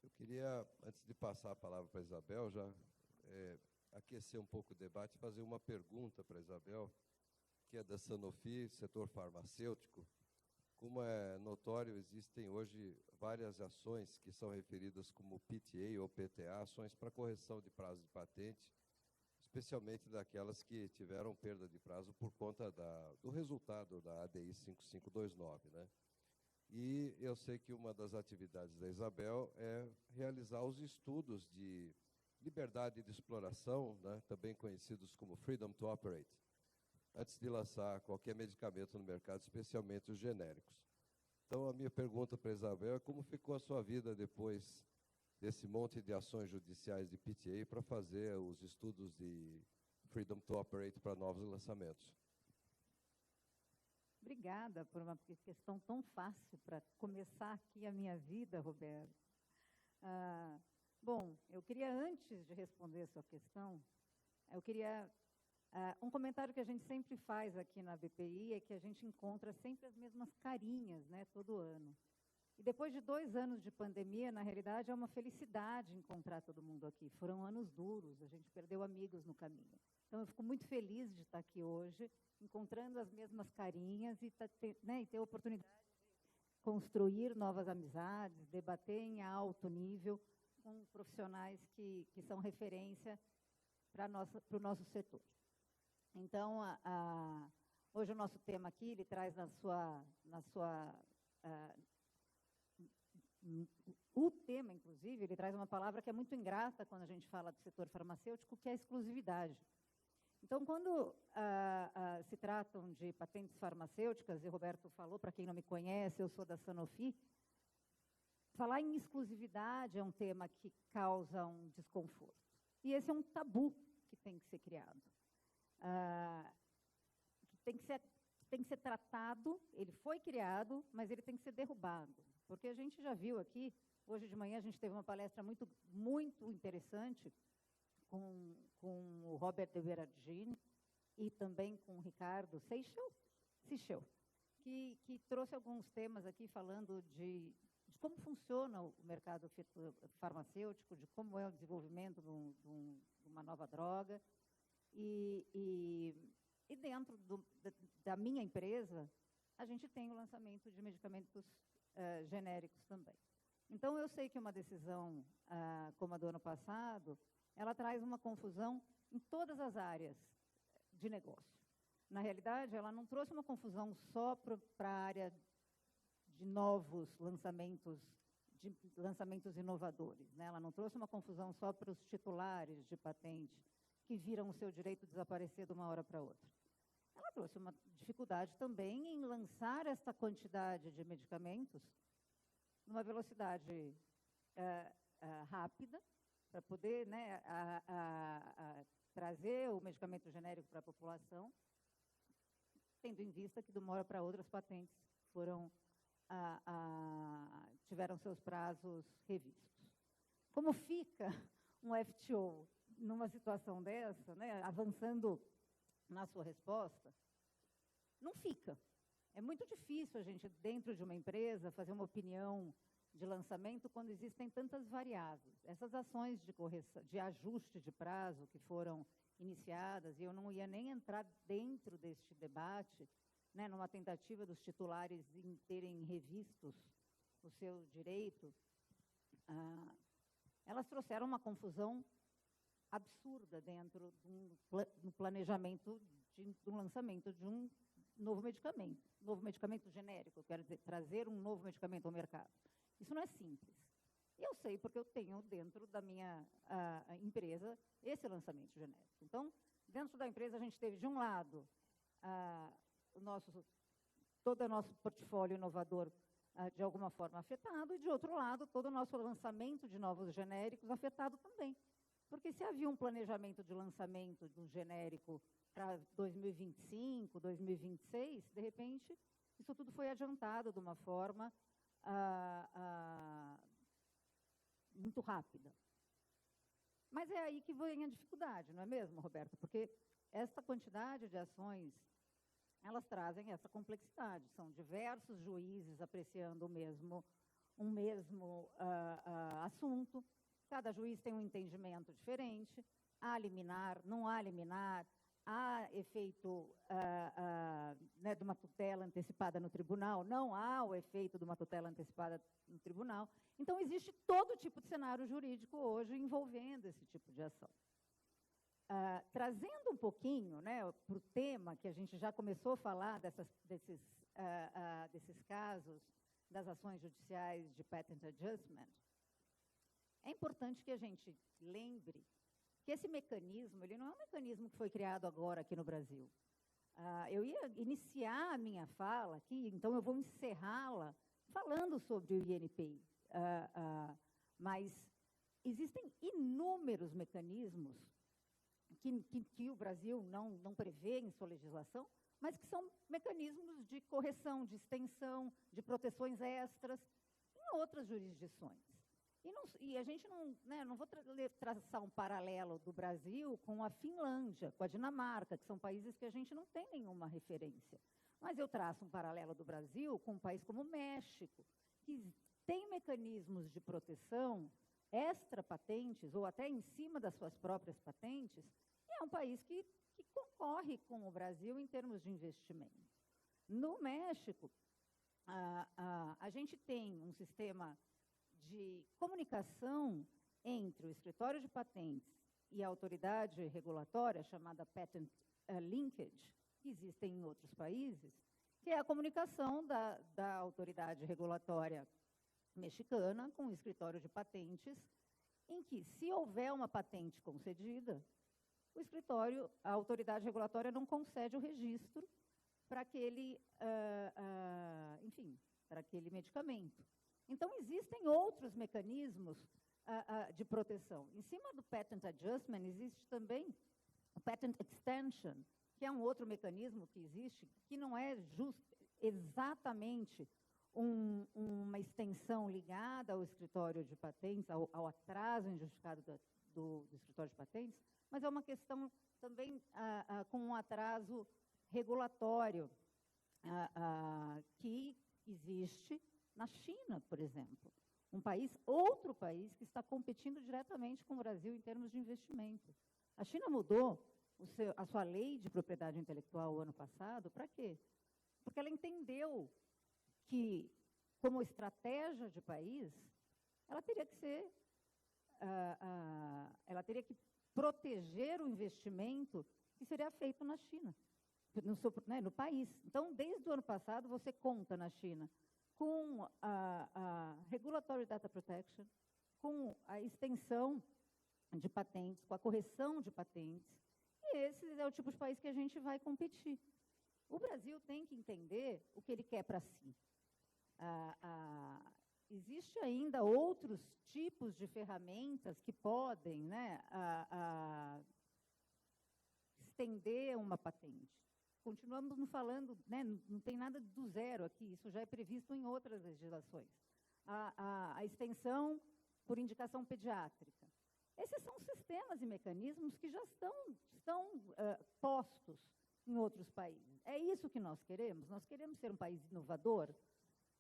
Eu queria, antes de passar a palavra para a Isabel, já aquecer um pouco o debate e fazer uma pergunta para a Isabel, que é da Sanofi, setor farmacêutico. Como é notório, existem hoje várias ações que são referidas como PTA ou PTA, ações para correção de prazo de patente, especialmente daquelas que tiveram perda de prazo por conta do resultado da ADI 5529, né? E eu sei que uma das atividades da Isabel é realizar os estudos de liberdade de exploração, né, também conhecidos como Freedom to Operate, antes de lançar qualquer medicamento no mercado, especialmente os genéricos. Então, a minha pergunta para a Isabel é como ficou a sua vida depois desse monte de ações judiciais de PTA para fazer os estudos de Freedom to Operate para novos lançamentos. Obrigada por uma questão tão fácil para começar aqui a minha vida, Roberto. Bom, eu queria, antes de responder a sua questão, eu queria... um comentário que a gente sempre faz aqui na BPI é que a gente encontra sempre as mesmas carinhas, né, todo ano. E depois de 2 anos de pandemia, na realidade, é uma felicidade encontrar todo mundo aqui. Foram anos duros, a gente perdeu amigos no caminho. Então, eu fico muito feliz de estar aqui hoje, encontrando as mesmas carinhas e ter a oportunidade de construir novas amizades, debater em alto nível com profissionais que são referência para o nosso setor. Então, hoje o nosso tema aqui, ele traz o tema, inclusive, ele traz uma palavra que é muito ingrata quando a gente fala do setor farmacêutico, que é a exclusividade. Então, quando se tratam de patentes farmacêuticas, e o Roberto falou, para quem não me conhece, eu sou da Sanofi, falar em exclusividade é um tema que causa um desconforto. E esse é um tabu que tem que ser criado. Que tem que ser tratado, ele foi criado, mas ele tem que ser derrubado. Porque a gente já viu aqui, hoje de manhã a gente teve uma palestra muito, muito interessante com o Robert de Veragine e também com o Ricardo Sichel, que trouxe alguns temas aqui falando de como funciona o mercado farmacêutico, de como é o desenvolvimento de uma nova droga. E dentro da minha empresa, a gente tem o lançamento de medicamentos genéricos também. Então, eu sei que uma decisão como a do ano passado, ela traz uma confusão em todas as áreas de negócio. Na realidade, ela não trouxe uma confusão só para a área de novos lançamentos, de lançamentos inovadores, né? Ela não trouxe uma confusão só para os titulares de patente, que viram o seu direito desaparecer de uma hora para outra. Ela trouxe uma dificuldade também em lançar esta quantidade de medicamentos numa velocidade rápida, para poder, né, trazer o medicamento genérico para a população, tendo em vista que de uma hora para outra as patentes foram tiveram seus prazos revistos. Como fica um FTO numa situação dessa, né, avançando na sua resposta? Não fica. É muito difícil a gente, dentro de uma empresa, fazer uma opinião de lançamento quando existem tantas variáveis. Essas ações de correção, de ajuste de prazo que foram iniciadas, e eu não ia nem entrar dentro deste debate, né, numa tentativa dos titulares em terem revistos o seu direito, elas trouxeram uma confusão absurda dentro do planejamento do lançamento de um novo medicamento genérico, quero dizer, trazer um novo medicamento ao mercado. Isso não é simples. E eu sei porque eu tenho dentro da minha empresa esse lançamento genérico. Então, dentro da empresa, a gente teve, de um lado, todo o nosso portfólio inovador de alguma forma afetado, e, de outro lado, todo o nosso lançamento de novos genéricos afetado também. Porque se havia um planejamento de lançamento do genérico para 2025, 2026, de repente, isso tudo foi adiantado de uma forma muito rápida. Mas é aí que vem a dificuldade, não é mesmo, Roberto? Porque essa quantidade de ações, elas trazem essa complexidade. São diversos juízes apreciando um mesmo assunto. Cada juiz tem um entendimento diferente. Há liminar, não há liminar, há efeito né, de uma tutela antecipada no tribunal, não há o efeito de uma tutela antecipada no tribunal. Então, existe todo tipo de cenário jurídico hoje envolvendo esse tipo de ação. Trazendo um pouquinho, né, para o tema que a gente já começou a falar desses casos, das ações judiciais de patent adjustment, é importante que a gente lembre que esse mecanismo, ele não é um mecanismo que foi criado agora aqui no Brasil. Eu ia iniciar a minha fala aqui, então eu vou encerrá-la falando sobre o INPI. Mas existem inúmeros mecanismos que o Brasil não prevê em sua legislação, mas que são mecanismos de correção, de extensão, de proteções extras em outras jurisdições. E a gente não vou traçar um paralelo do Brasil com a Finlândia, com a Dinamarca, que são países que a gente não tem nenhuma referência. Mas eu traço um paralelo do Brasil com um país como o México, que tem mecanismos de proteção extra-patentes, ou até em cima das suas próprias patentes, e é um país que concorre com o Brasil em termos de investimento. No México, a gente tem um sistema de comunicação entre o escritório de patentes e a autoridade regulatória, chamada Patent Linkage, que existem em outros países, que é a comunicação da autoridade regulatória mexicana com o escritório de patentes, em que, se houver uma patente concedida, a autoridade regulatória não concede o registro para aquele, para aquele medicamento. Então, existem outros mecanismos de proteção. Em cima do Patent Adjustment, existe também o Patent Extension, que é um outro mecanismo que existe, que não é exatamente uma extensão ligada ao escritório de patentes, ao atraso injustificado do escritório de patentes, mas é uma questão também com um atraso regulatório que existe na China, por exemplo, outro país que está competindo diretamente com o Brasil em termos de investimento. A China mudou a sua lei de propriedade intelectual o ano passado, para quê? Porque ela entendeu que, como estratégia de país, ela teria que proteger o investimento que seria feito na China, no país. Então, desde o ano passado, você conta na China com a Regulatory Data Protection, com a extensão de patentes, com a correção de patentes, e esse é o tipo de país que a gente vai competir. O Brasil tem que entender o que ele quer para si. Existe ainda outros tipos de ferramentas que podem, né, estender uma patente, continuamos não falando, né, não tem nada do zero aqui, isso já é previsto em outras legislações. A extensão por indicação pediátrica. Esses são sistemas e mecanismos que já estão postos em outros países. É isso que nós queremos? Nós queremos ser um país inovador?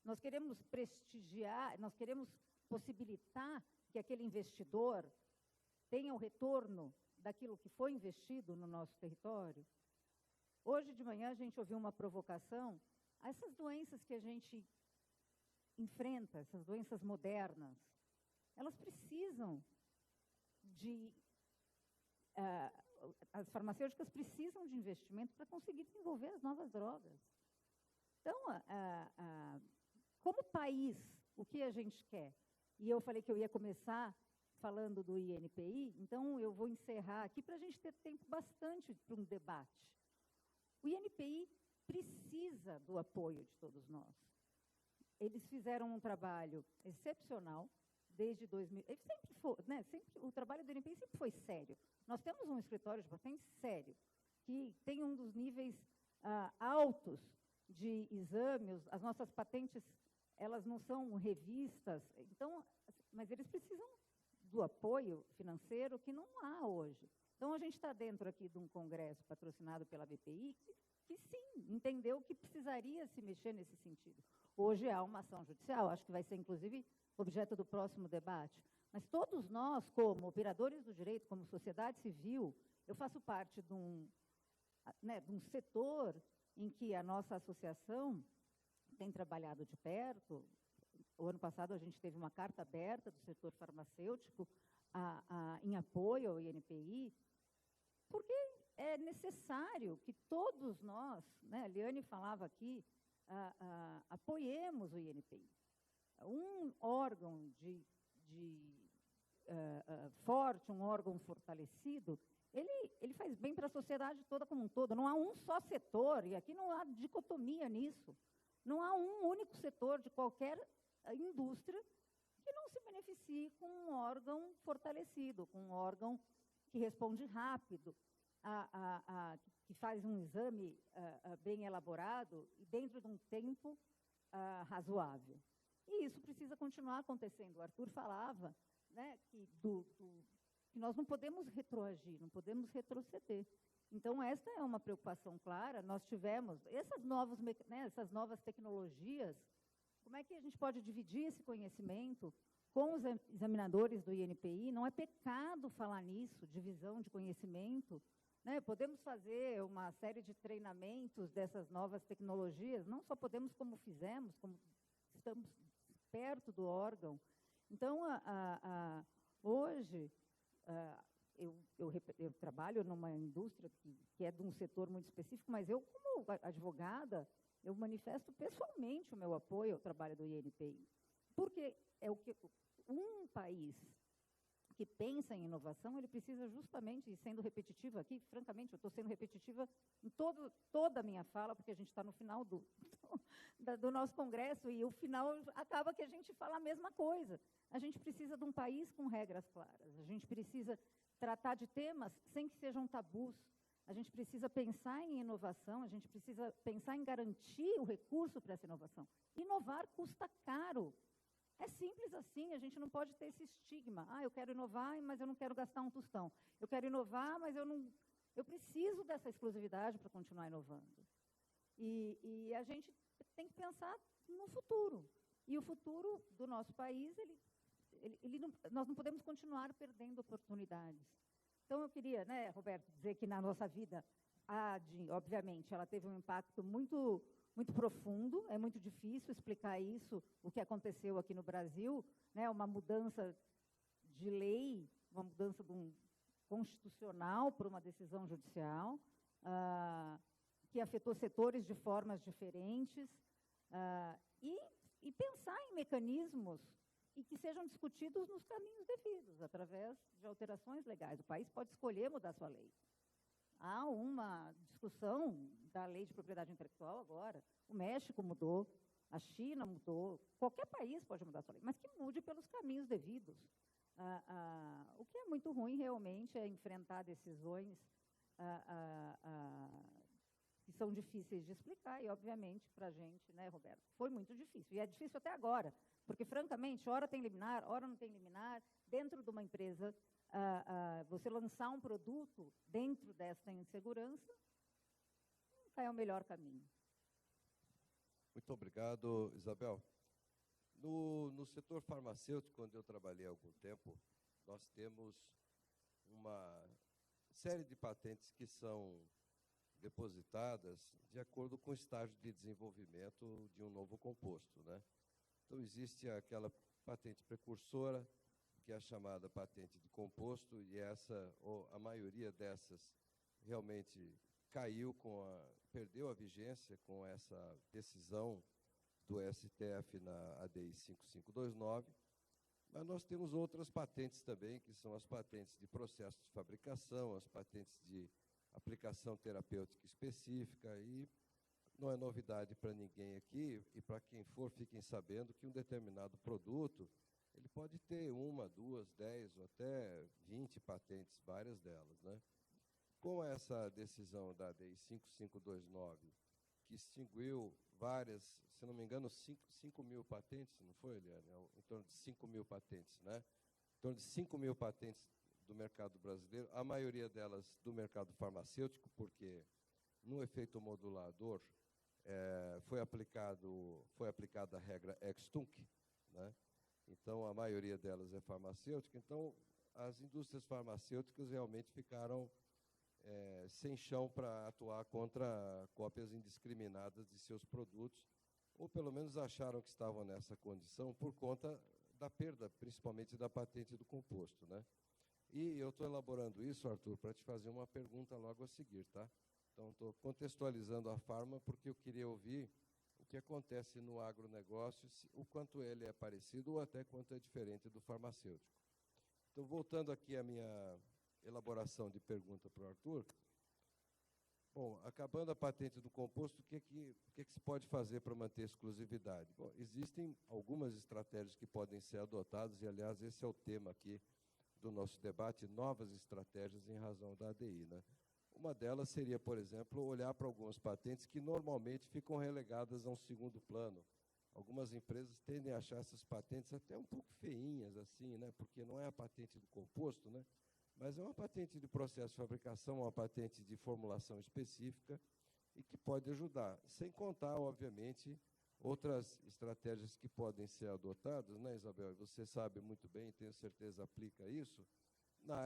Nós queremos prestigiar, nós queremos possibilitar que aquele investidor tenha o retorno daquilo que foi investido no nosso território? Hoje de manhã a gente ouviu uma provocação. Essas doenças que a gente enfrenta, essas doenças modernas, elas precisam de... as farmacêuticas precisam de investimento para conseguir desenvolver as novas drogas. Então, como país, o que a gente quer? E eu falei que eu ia começar falando do INPI, então eu vou encerrar aqui para a gente ter tempo bastante para um debate. O INPI precisa do apoio de todos nós. Eles fizeram um trabalho excepcional desde 2000. Ele sempre foi, né, o trabalho do INPI sempre foi sério. Nós temos um escritório de patentes sério, que tem um dos níveis altos de exames. As nossas patentes, elas não são revistas, então, mas eles precisam do apoio financeiro que não há hoje. Então, a gente está dentro aqui de um congresso patrocinado pela BPI, que sim, entendeu que precisaria se mexer nesse sentido. Hoje há uma ação judicial, acho que vai ser, inclusive, objeto do próximo debate. Mas todos nós, como operadores do direito, como sociedade civil, eu faço parte de um setor em que a nossa associação tem trabalhado de perto. O ano passado, a gente teve uma carta aberta do setor farmacêutico em apoio ao INPI, porque é necessário que todos nós, né, a Liane falava aqui, apoiemos o INPI. Um órgão forte, um órgão fortalecido, ele faz bem para a sociedade toda como um todo. Não há um só setor, e aqui não há dicotomia nisso. Não há um único setor de qualquer indústria que não se beneficie com um órgão fortalecido, com um órgão que responde rápido, que faz um exame bem elaborado e dentro de um tempo razoável. E isso precisa continuar acontecendo. O Arthur falava, né, que nós não podemos retroagir, não podemos retroceder. Então, essa é uma preocupação clara. Nós tivemos essas novas tecnologias. Como é que a gente pode dividir esse conhecimento com os examinadores do INPI? Não é pecado falar nisso, divisão de conhecimento. Né? Podemos fazer uma série de treinamentos dessas novas tecnologias, não só podemos, como fizemos, como estamos perto do órgão. Então, hoje, eu trabalho numa indústria que é de um setor muito específico, mas eu, como advogada, eu manifesto pessoalmente o meu apoio ao trabalho do INPI. Porque é um país que pensa em inovação, ele precisa justamente, e sendo repetitiva aqui, francamente, eu estou sendo repetitiva em toda a minha fala, porque a gente está no final do nosso congresso, e o final acaba que a gente fala a mesma coisa. A gente precisa de um país com regras claras, a gente precisa tratar de temas sem que sejam tabus, a gente precisa pensar em inovação, a gente precisa pensar em garantir o recurso para essa inovação. Inovar custa caro. É simples assim, a gente não pode ter esse estigma. Eu quero inovar, mas eu não quero gastar um tostão. Eu quero inovar, mas eu preciso dessa exclusividade para continuar inovando. E a gente tem que pensar no futuro. E o futuro do nosso país, nós não podemos continuar perdendo oportunidades. Então, eu queria, né, Roberto, dizer que na nossa vida, obviamente, ela teve um impacto muito profundo, é muito difícil explicar isso, o que aconteceu aqui no Brasil, né, uma mudança de lei, uma mudança constitucional por uma decisão judicial, que afetou setores de formas diferentes, e pensar em mecanismos e que sejam discutidos nos caminhos devidos, através de alterações legais. O país pode escolher mudar sua lei. Há uma discussão da lei de propriedade intelectual agora. O México mudou, a China mudou, qualquer país pode mudar sua lei, mas que mude pelos caminhos devidos. O que é muito ruim, realmente, é enfrentar decisões que são difíceis de explicar, e, obviamente, para a gente, né, Roberto, foi muito difícil. E é difícil até agora, porque, francamente, ora tem liminar, ora não tem liminar. Dentro de uma empresa, você lançar um produto dentro dessa insegurança nunca é o melhor caminho. Muito obrigado, Isabel. No setor farmacêutico, onde eu trabalhei há algum tempo, nós temos uma série de patentes que são depositadas de acordo com o estágio de desenvolvimento de um novo composto, né? Então, existe aquela patente precursora, que é a chamada patente de composto, e a maioria dessas realmente perdeu a vigência com essa decisão do STF na ADI 5529, mas nós temos outras patentes também, que são as patentes de processo de fabricação, as patentes de aplicação terapêutica específica, e não é novidade para ninguém aqui, e para quem for, fiquem sabendo que um determinado produto, ele pode ter 1, 2, 10 ou até 20 patentes, várias delas, né? Com essa decisão da ADI 5529, que extinguiu várias, se não me engano, 5 mil patentes, não foi, Eliane? Em torno de 5 mil patentes, né? Em torno de 5 mil patentes do mercado brasileiro, a maioria delas do mercado farmacêutico, porque no efeito modulador foi aplicada a regra ex-tunc, né? Então, a maioria delas é farmacêutica. Então, as indústrias farmacêuticas realmente ficaram sem chão para atuar contra cópias indiscriminadas de seus produtos, ou pelo menos acharam que estavam nessa condição por conta da perda, principalmente da patente do composto, né? E eu estou elaborando isso, Arthur, para te fazer uma pergunta logo a seguir, tá? Então, estou contextualizando a farma porque eu queria ouvir o que acontece no agronegócio, o quanto ele é parecido ou até quanto é diferente do farmacêutico. Então, voltando aqui à minha elaboração de pergunta para o Arthur, bom, acabando a patente do composto, o que se pode fazer para manter a exclusividade? Bom, existem algumas estratégias que podem ser adotadas, e, aliás, esse é o tema aqui do nosso debate, novas estratégias em razão da ADI, né? Uma delas seria, por exemplo, olhar para algumas patentes que normalmente ficam relegadas a um segundo plano. Algumas empresas tendem a achar essas patentes até um pouco feinhas, assim, né? Porque não é a patente do composto, né? Mas é uma patente de processo de fabricação, uma patente de formulação específica e que pode ajudar, sem contar, obviamente, outras estratégias que podem ser adotadas, né, Isabel? Você sabe muito bem, tenho certeza, aplica isso, na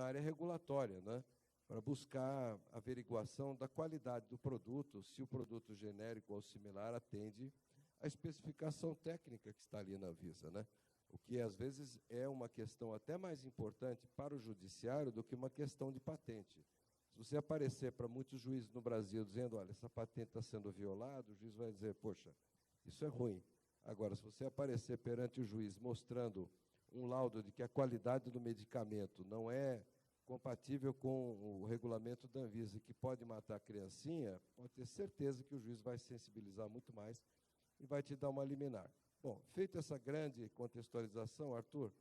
área regulatória, né? Para buscar averiguação da qualidade do produto, se o produto genérico ou similar atende à especificação técnica que está ali na Anvisa, né? O que, às vezes, é uma questão até mais importante para o judiciário do que uma questão de patente. Se você aparecer para muitos juízes no Brasil dizendo, olha, essa patente está sendo violada, o juiz vai dizer, poxa, isso é ruim. Agora, se você aparecer perante o juiz mostrando um laudo de que a qualidade do medicamento não é compatível com o regulamento da Anvisa e que pode matar a criancinha, pode ter certeza que o juiz vai sensibilizar muito mais e vai te dar uma liminar. Bom, feita essa grande contextualização, Arthur,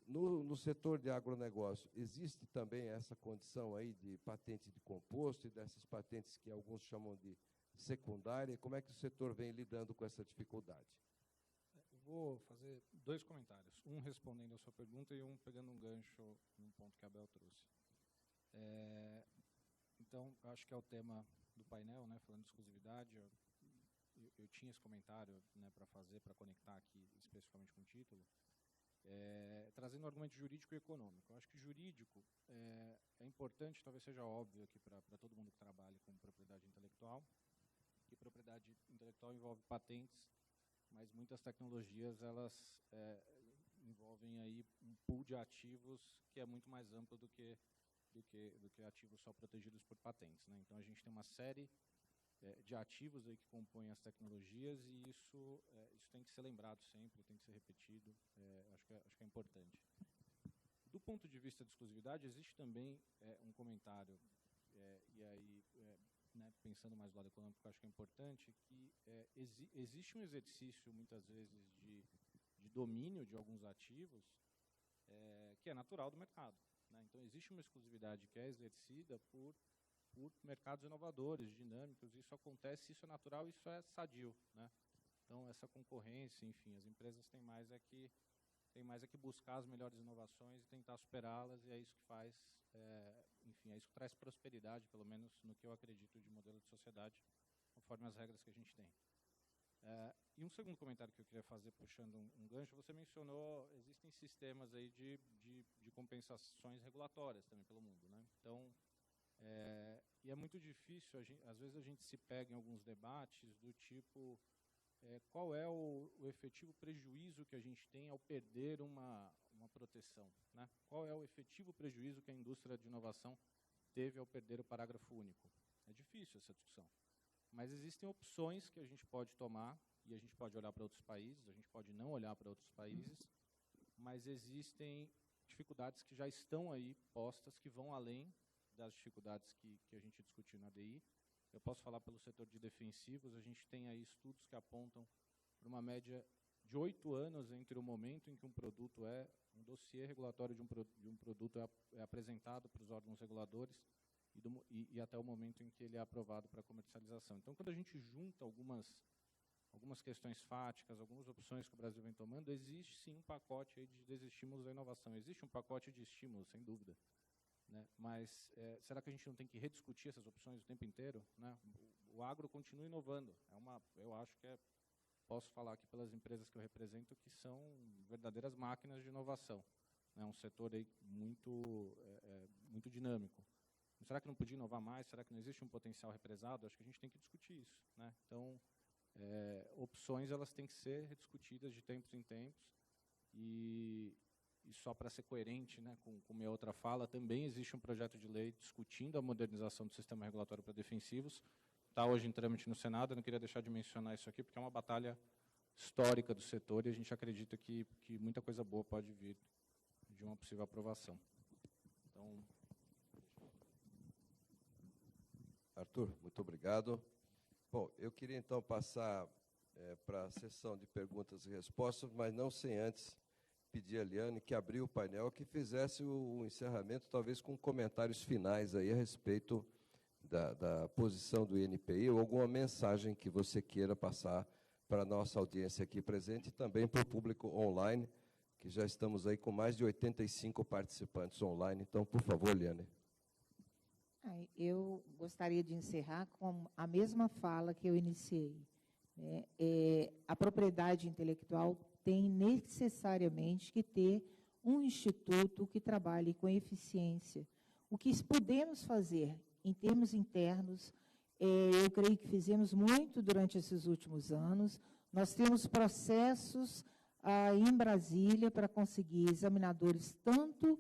no setor de agronegócio, existe também essa condição aí de patente de composto e dessas patentes que alguns chamam de secundária? Como é que o setor vem lidando com essa dificuldade? Vou fazer 2 comentários, um respondendo a sua pergunta e um pegando um gancho num ponto que a Abel trouxe. Então, acho que é o tema do painel, né, falando de exclusividade. Eu tinha esse comentário, né, para fazer, para conectar aqui especificamente com o título, trazendo argumento jurídico e econômico. Eu acho que jurídico é importante, talvez seja óbvio aqui para todo mundo que trabalha com propriedade intelectual, que propriedade intelectual envolve patentes, mas muitas tecnologias elas envolvem aí um pool de ativos que é muito mais amplo do que ativos só protegidos por patentes, né? Então a gente tem uma série de ativos aí que compõem as tecnologias e isso tem que ser lembrado sempre, tem que ser repetido, acho que é importante. Do ponto de vista de exclusividade, existe também um comentário, e aí, né, pensando mais do lado econômico, acho que é importante, que existe um exercício, muitas vezes, de domínio de alguns ativos que é natural do mercado, né? Então, existe uma exclusividade que é exercida por por mercados inovadores, dinâmicos. Isso acontece, isso é natural, isso é sadio, né? Então, essa concorrência, enfim, as empresas têm mais é que buscar as melhores inovações e tentar superá-las, e é isso que faz, enfim, é isso que traz prosperidade, pelo menos no que eu acredito de modelo de sociedade, conforme as regras que a gente tem. E um segundo comentário que eu queria fazer, puxando um gancho, você mencionou, existem sistemas aí de compensações regulatórias também pelo mundo, né? Então, e é muito difícil, às vezes a gente se pega em alguns debates do tipo, qual é o efetivo prejuízo que a gente tem ao perder uma proteção, né? Qual é o efetivo prejuízo que a indústria de inovação teve ao perder o parágrafo único? É difícil essa discussão. Mas existem opções que a gente pode tomar, e a gente pode olhar para outros países, a gente pode não olhar para outros países, mas existem dificuldades que já estão aí postas, que vão além das dificuldades que a gente discutiu na ADI. Eu posso falar pelo setor de defensivos, a gente tem aí estudos que apontam para uma média de 8 anos entre o momento em que um produto um dossiê regulatório de um produto é apresentado para os órgãos reguladores e até o momento em que ele é aprovado para comercialização. Então, quando a gente junta algumas questões fáticas, algumas opções que o Brasil vem tomando, existe sim um pacote aí de desestímulos à inovação. Existe um pacote de estímulos, sem dúvida. Né? Mas será que a gente não tem que rediscutir essas opções o tempo inteiro? Né? O agro continua inovando. Eu acho que posso falar aqui pelas empresas que eu represento, que são verdadeiras máquinas de inovação. É um setor aí muito dinâmico. Será que não podia inovar mais? Será que não existe um potencial represado? Acho que a gente tem que discutir isso, né? Então, opções elas têm que ser rediscutidas de tempos em tempos. E só para ser coerente, né, com minha outra fala, também existe um projeto de lei discutindo a modernização do sistema regulatório para defensivos. Está hoje em trâmite no Senado. Eu não queria deixar de mencionar isso aqui, porque é uma batalha histórica do setor e a gente acredita que muita coisa boa pode vir de uma possível aprovação. Então, Arthur, muito obrigado. Bom, eu queria então passar para a sessão de perguntas e respostas, mas não sem antes pedir a Liane que abriu o painel, que fizesse o encerramento, talvez com comentários finais aí a respeito da posição do INPI, ou alguma mensagem que você queira passar para a nossa audiência aqui presente e também para o público online, que já estamos aí com mais de 85 participantes online. Então, por favor, Liane. Eu gostaria de encerrar com a mesma fala que eu iniciei. A propriedade intelectual tem necessariamente que ter um instituto que trabalhe com eficiência. O que podemos fazer em termos internos, eu creio que fizemos muito durante esses últimos anos. Nós temos processos em Brasília para conseguir examinadores, tanto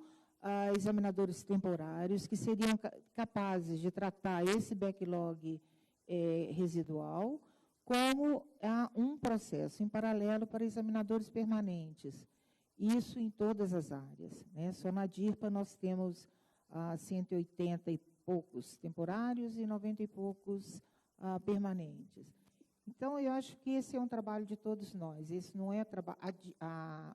examinadores temporários, que seriam capazes de tratar esse backlog residual, como um processo em paralelo para examinadores permanentes. Isso em todas as áreas, né? Só na DIRPA nós temos 180 e poucos temporários e 90 e poucos permanentes. Então, eu acho que esse é um trabalho de todos nós. Esse não é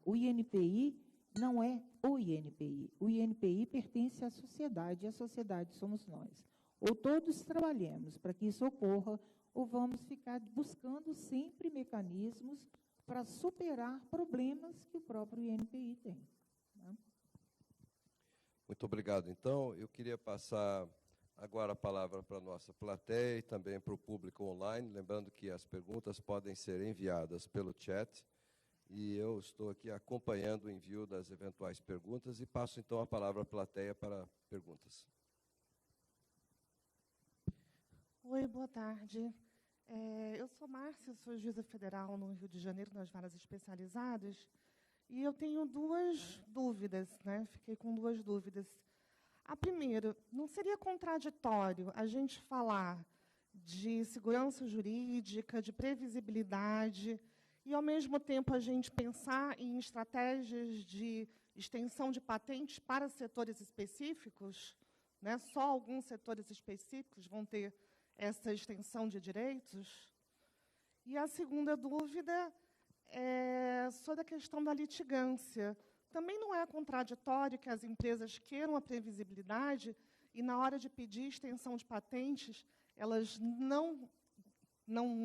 o INPI não é o INPI. O INPI pertence à sociedade, e a sociedade somos nós. Ou todos trabalhemos para que isso ocorra, ou vamos ficar buscando sempre mecanismos para superar problemas que o próprio INPI tem. Né? Muito obrigado. Então, eu queria passar agora a palavra para a nossa plateia e também para o público online, lembrando que as perguntas podem ser enviadas pelo chat, e eu estou aqui acompanhando o envio das eventuais perguntas e passo, então, a palavra à plateia para perguntas. Oi, boa tarde. Eu sou Márcia, sou juíza federal no Rio de Janeiro, nas varas especializadas, e eu tenho duas dúvidas, né? Fiquei com duas dúvidas. A primeira, não seria contraditório a gente falar de segurança jurídica, de previsibilidade, e, ao mesmo tempo, a gente pensar em estratégias de extensão de patentes para setores específicos, né? Só alguns setores específicos vão ter essa extensão de direitos? E a segunda dúvida é sobre a questão da litigância. Também não é contraditório que as empresas queiram a previsibilidade e, na hora de pedir extensão de patentes, elas não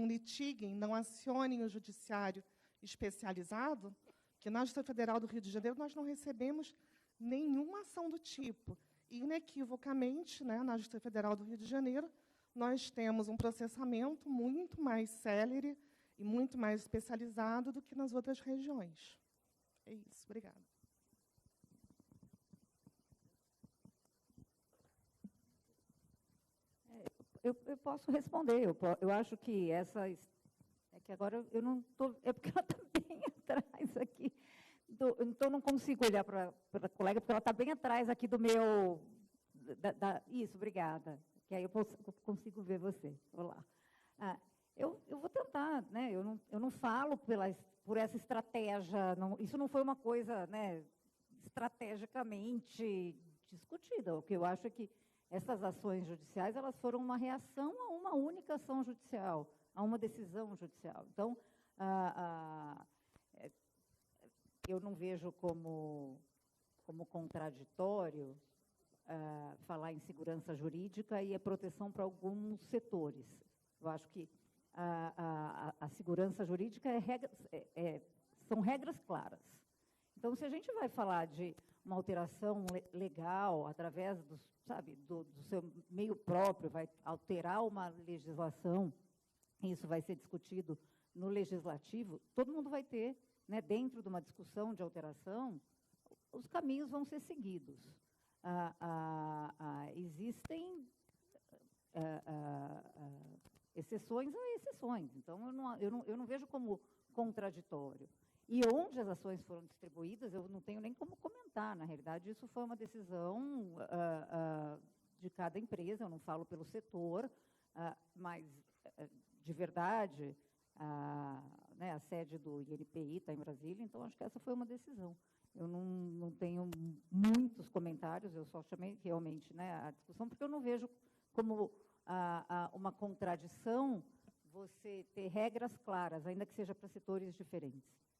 litiguem, não acionem o judiciário especializado, que na Justiça Federal do Rio de Janeiro nós não recebemos nenhuma ação do tipo. E, inequivocamente, né, na Justiça Federal do Rio de Janeiro, nós temos um processamento muito mais célere e muito mais especializado do que nas outras regiões. É isso. Obrigada. Eu posso responder. Eu acho que essa... É que agora eu não estou... É porque ela está bem atrás aqui. Então, não consigo olhar para a colega, porque ela está bem atrás aqui do meu... Isso, obrigada. Que aí eu consigo ver você. Olá. Eu vou tentar, né? Eu não falo por essa estratégia. Isso não foi uma coisa, né, estrategicamente discutida. O que eu acho é que essas ações judiciais, elas foram uma reação a uma única ação judicial, a uma decisão judicial. Então, eu não vejo como contraditório falar em segurança jurídica e a proteção para alguns setores. Eu acho que a segurança jurídica são regras claras. Então, se a gente vai falar de uma alteração legal através do seu meio próprio, vai alterar uma legislação, isso vai ser discutido no legislativo, todo mundo vai ter, né, dentro de uma discussão de alteração, os caminhos vão ser seguidos. Existem exceções a exceções, então eu não vejo como contraditório. E onde as ações foram distribuídas, eu não tenho nem como comentar. Na realidade, isso foi uma decisão de cada empresa, eu não falo pelo setor, mas, de verdade, né, a sede do INPI está em Brasília, então acho que essa foi uma decisão. Eu não tenho muitos comentários, eu só chamei realmente, né, a discussão, porque eu não vejo como uma contradição você ter regras claras, ainda que seja para setores diferentes.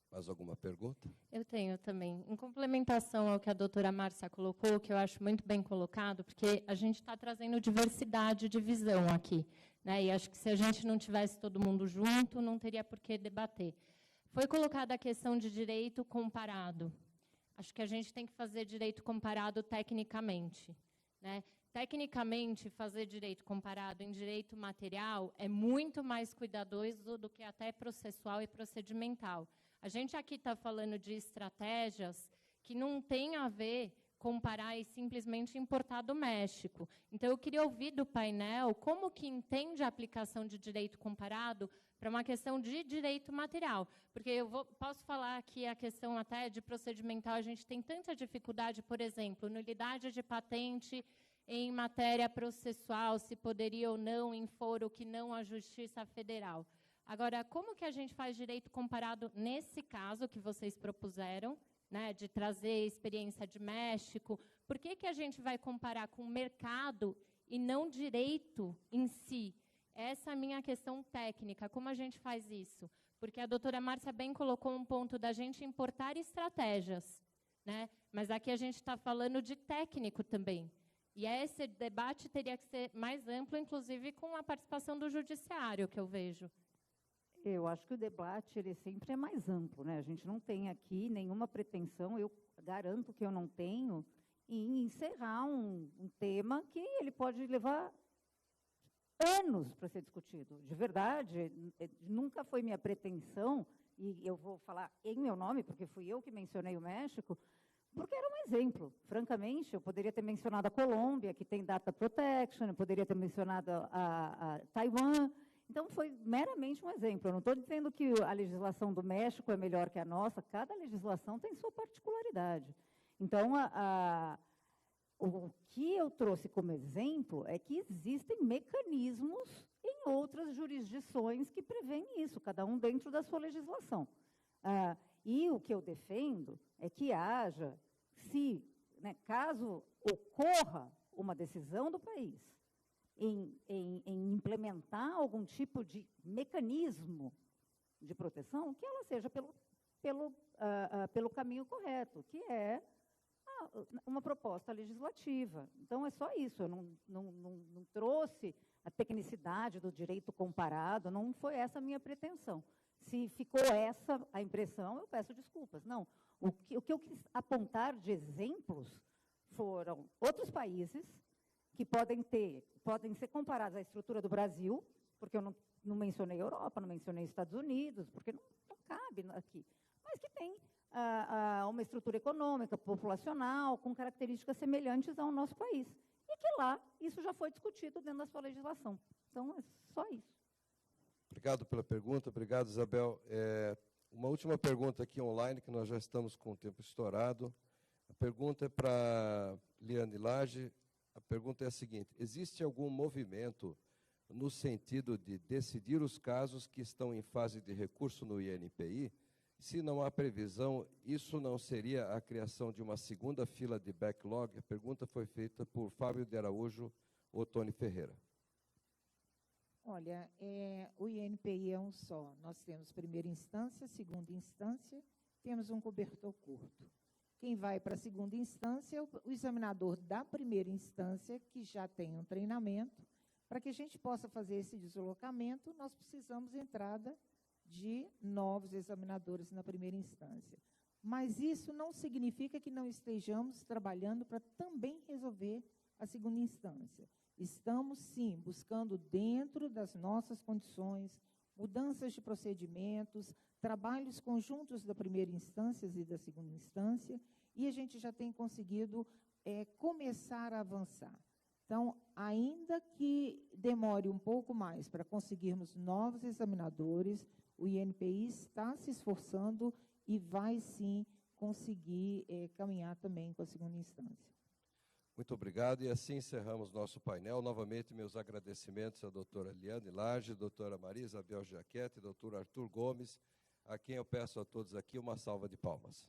Mais alguma pergunta? Eu tenho também. Em complementação ao que a doutora Márcia colocou, que eu acho muito bem colocado, porque a gente está trazendo diversidade de visão aqui, né? E acho que se a gente não tivesse todo mundo junto, não teria por que debater. Foi colocada a questão de direito comparado. Acho que a gente tem que fazer direito comparado tecnicamente, né? Tecnicamente, fazer direito comparado em direito material é muito mais cuidadoso do que até processual e procedimental. A gente aqui está falando de estratégias que não tem a ver comparar e simplesmente importar do México. Então, eu queria ouvir do painel como que entende a aplicação de direito comparado para uma questão de direito material. Porque posso falar aqui a questão até de procedimental, a gente tem tanta dificuldade, por exemplo, nulidade de patente em matéria processual, se poderia ou não em foro que não a Justiça Federal. Agora, como que a gente faz direito comparado nesse caso que vocês propuseram, né, de trazer experiência de México? Por que a gente vai comparar com o mercado e não direito em si? Essa é a minha questão técnica. Como a gente faz isso? Porque a doutora Márcia bem colocou um ponto da gente importar estratégias, né? Mas aqui a gente está falando de técnico também. E esse debate teria que ser mais amplo, inclusive com a participação do judiciário, que eu vejo. Eu acho que o debate ele sempre é mais amplo, né? A gente não tem aqui nenhuma pretensão, eu garanto que eu não tenho, em encerrar um tema que ele pode levar anos para ser discutido. De verdade, nunca foi minha pretensão, e eu vou falar em meu nome, porque fui eu que mencionei o México, porque era um exemplo. Francamente, eu poderia ter mencionado a Colômbia, que tem data protection, eu poderia ter mencionado a Taiwan. Então, foi meramente um exemplo. Eu não estou dizendo que a legislação do México é melhor que a nossa, cada legislação tem sua particularidade. Então, o que eu trouxe como exemplo é que existem mecanismos em outras jurisdições que prevêem isso, cada um dentro da sua legislação. E o que eu defendo é que haja, caso ocorra uma decisão do país em implementar algum tipo de mecanismo de proteção, que ela seja pelo caminho correto, que é uma proposta legislativa. Então, é só isso. Eu não trouxe a tecnicidade do direito comparado, não foi essa a minha pretensão. Se ficou essa a impressão, eu peço desculpas. Não, o que eu quis apontar de exemplos foram outros países que podem ser comparados à estrutura do Brasil, porque eu não mencionei Europa, não mencionei Estados Unidos, porque não cabe aqui, mas que tem uma estrutura econômica, populacional, com características semelhantes ao nosso país. E que lá isso já foi discutido dentro da sua legislação. Então, é só isso. Obrigado pela pergunta. Obrigado, Isabel. Uma última pergunta aqui online, que nós já estamos com o tempo estourado. A pergunta é para Liane Lage. A pergunta é a seguinte: existe algum movimento no sentido de decidir os casos que estão em fase de recurso no INPI? Se não há previsão, isso não seria a criação de uma segunda fila de backlog? A pergunta foi feita por Fábio de Araújo Ottoni Ferreira. Olha, o INPI é um só. Nós temos primeira instância, segunda instância, temos um cobertor curto. Quem vai para a segunda instância é o examinador da primeira instância, que já tem um treinamento. Para que a gente possa fazer esse deslocamento, nós precisamos de entrada de novos examinadores na primeira instância. Mas isso não significa que não estejamos trabalhando para também resolver a segunda instância. Estamos, sim, buscando, dentro das nossas condições, mudanças de procedimentos, trabalhos conjuntos da primeira instância e da segunda instância, e a gente já tem conseguido começar a avançar. Então, ainda que demore um pouco mais para conseguirmos novos examinadores, o INPI está se esforçando e vai, sim, conseguir caminhar também com a segunda instância. Muito obrigado. E assim encerramos nosso painel. Novamente, meus agradecimentos à doutora Liane Lage, doutora Maria Isabel Jaquete, doutor Arthur Gomes, a quem eu peço a todos aqui uma salva de palmas.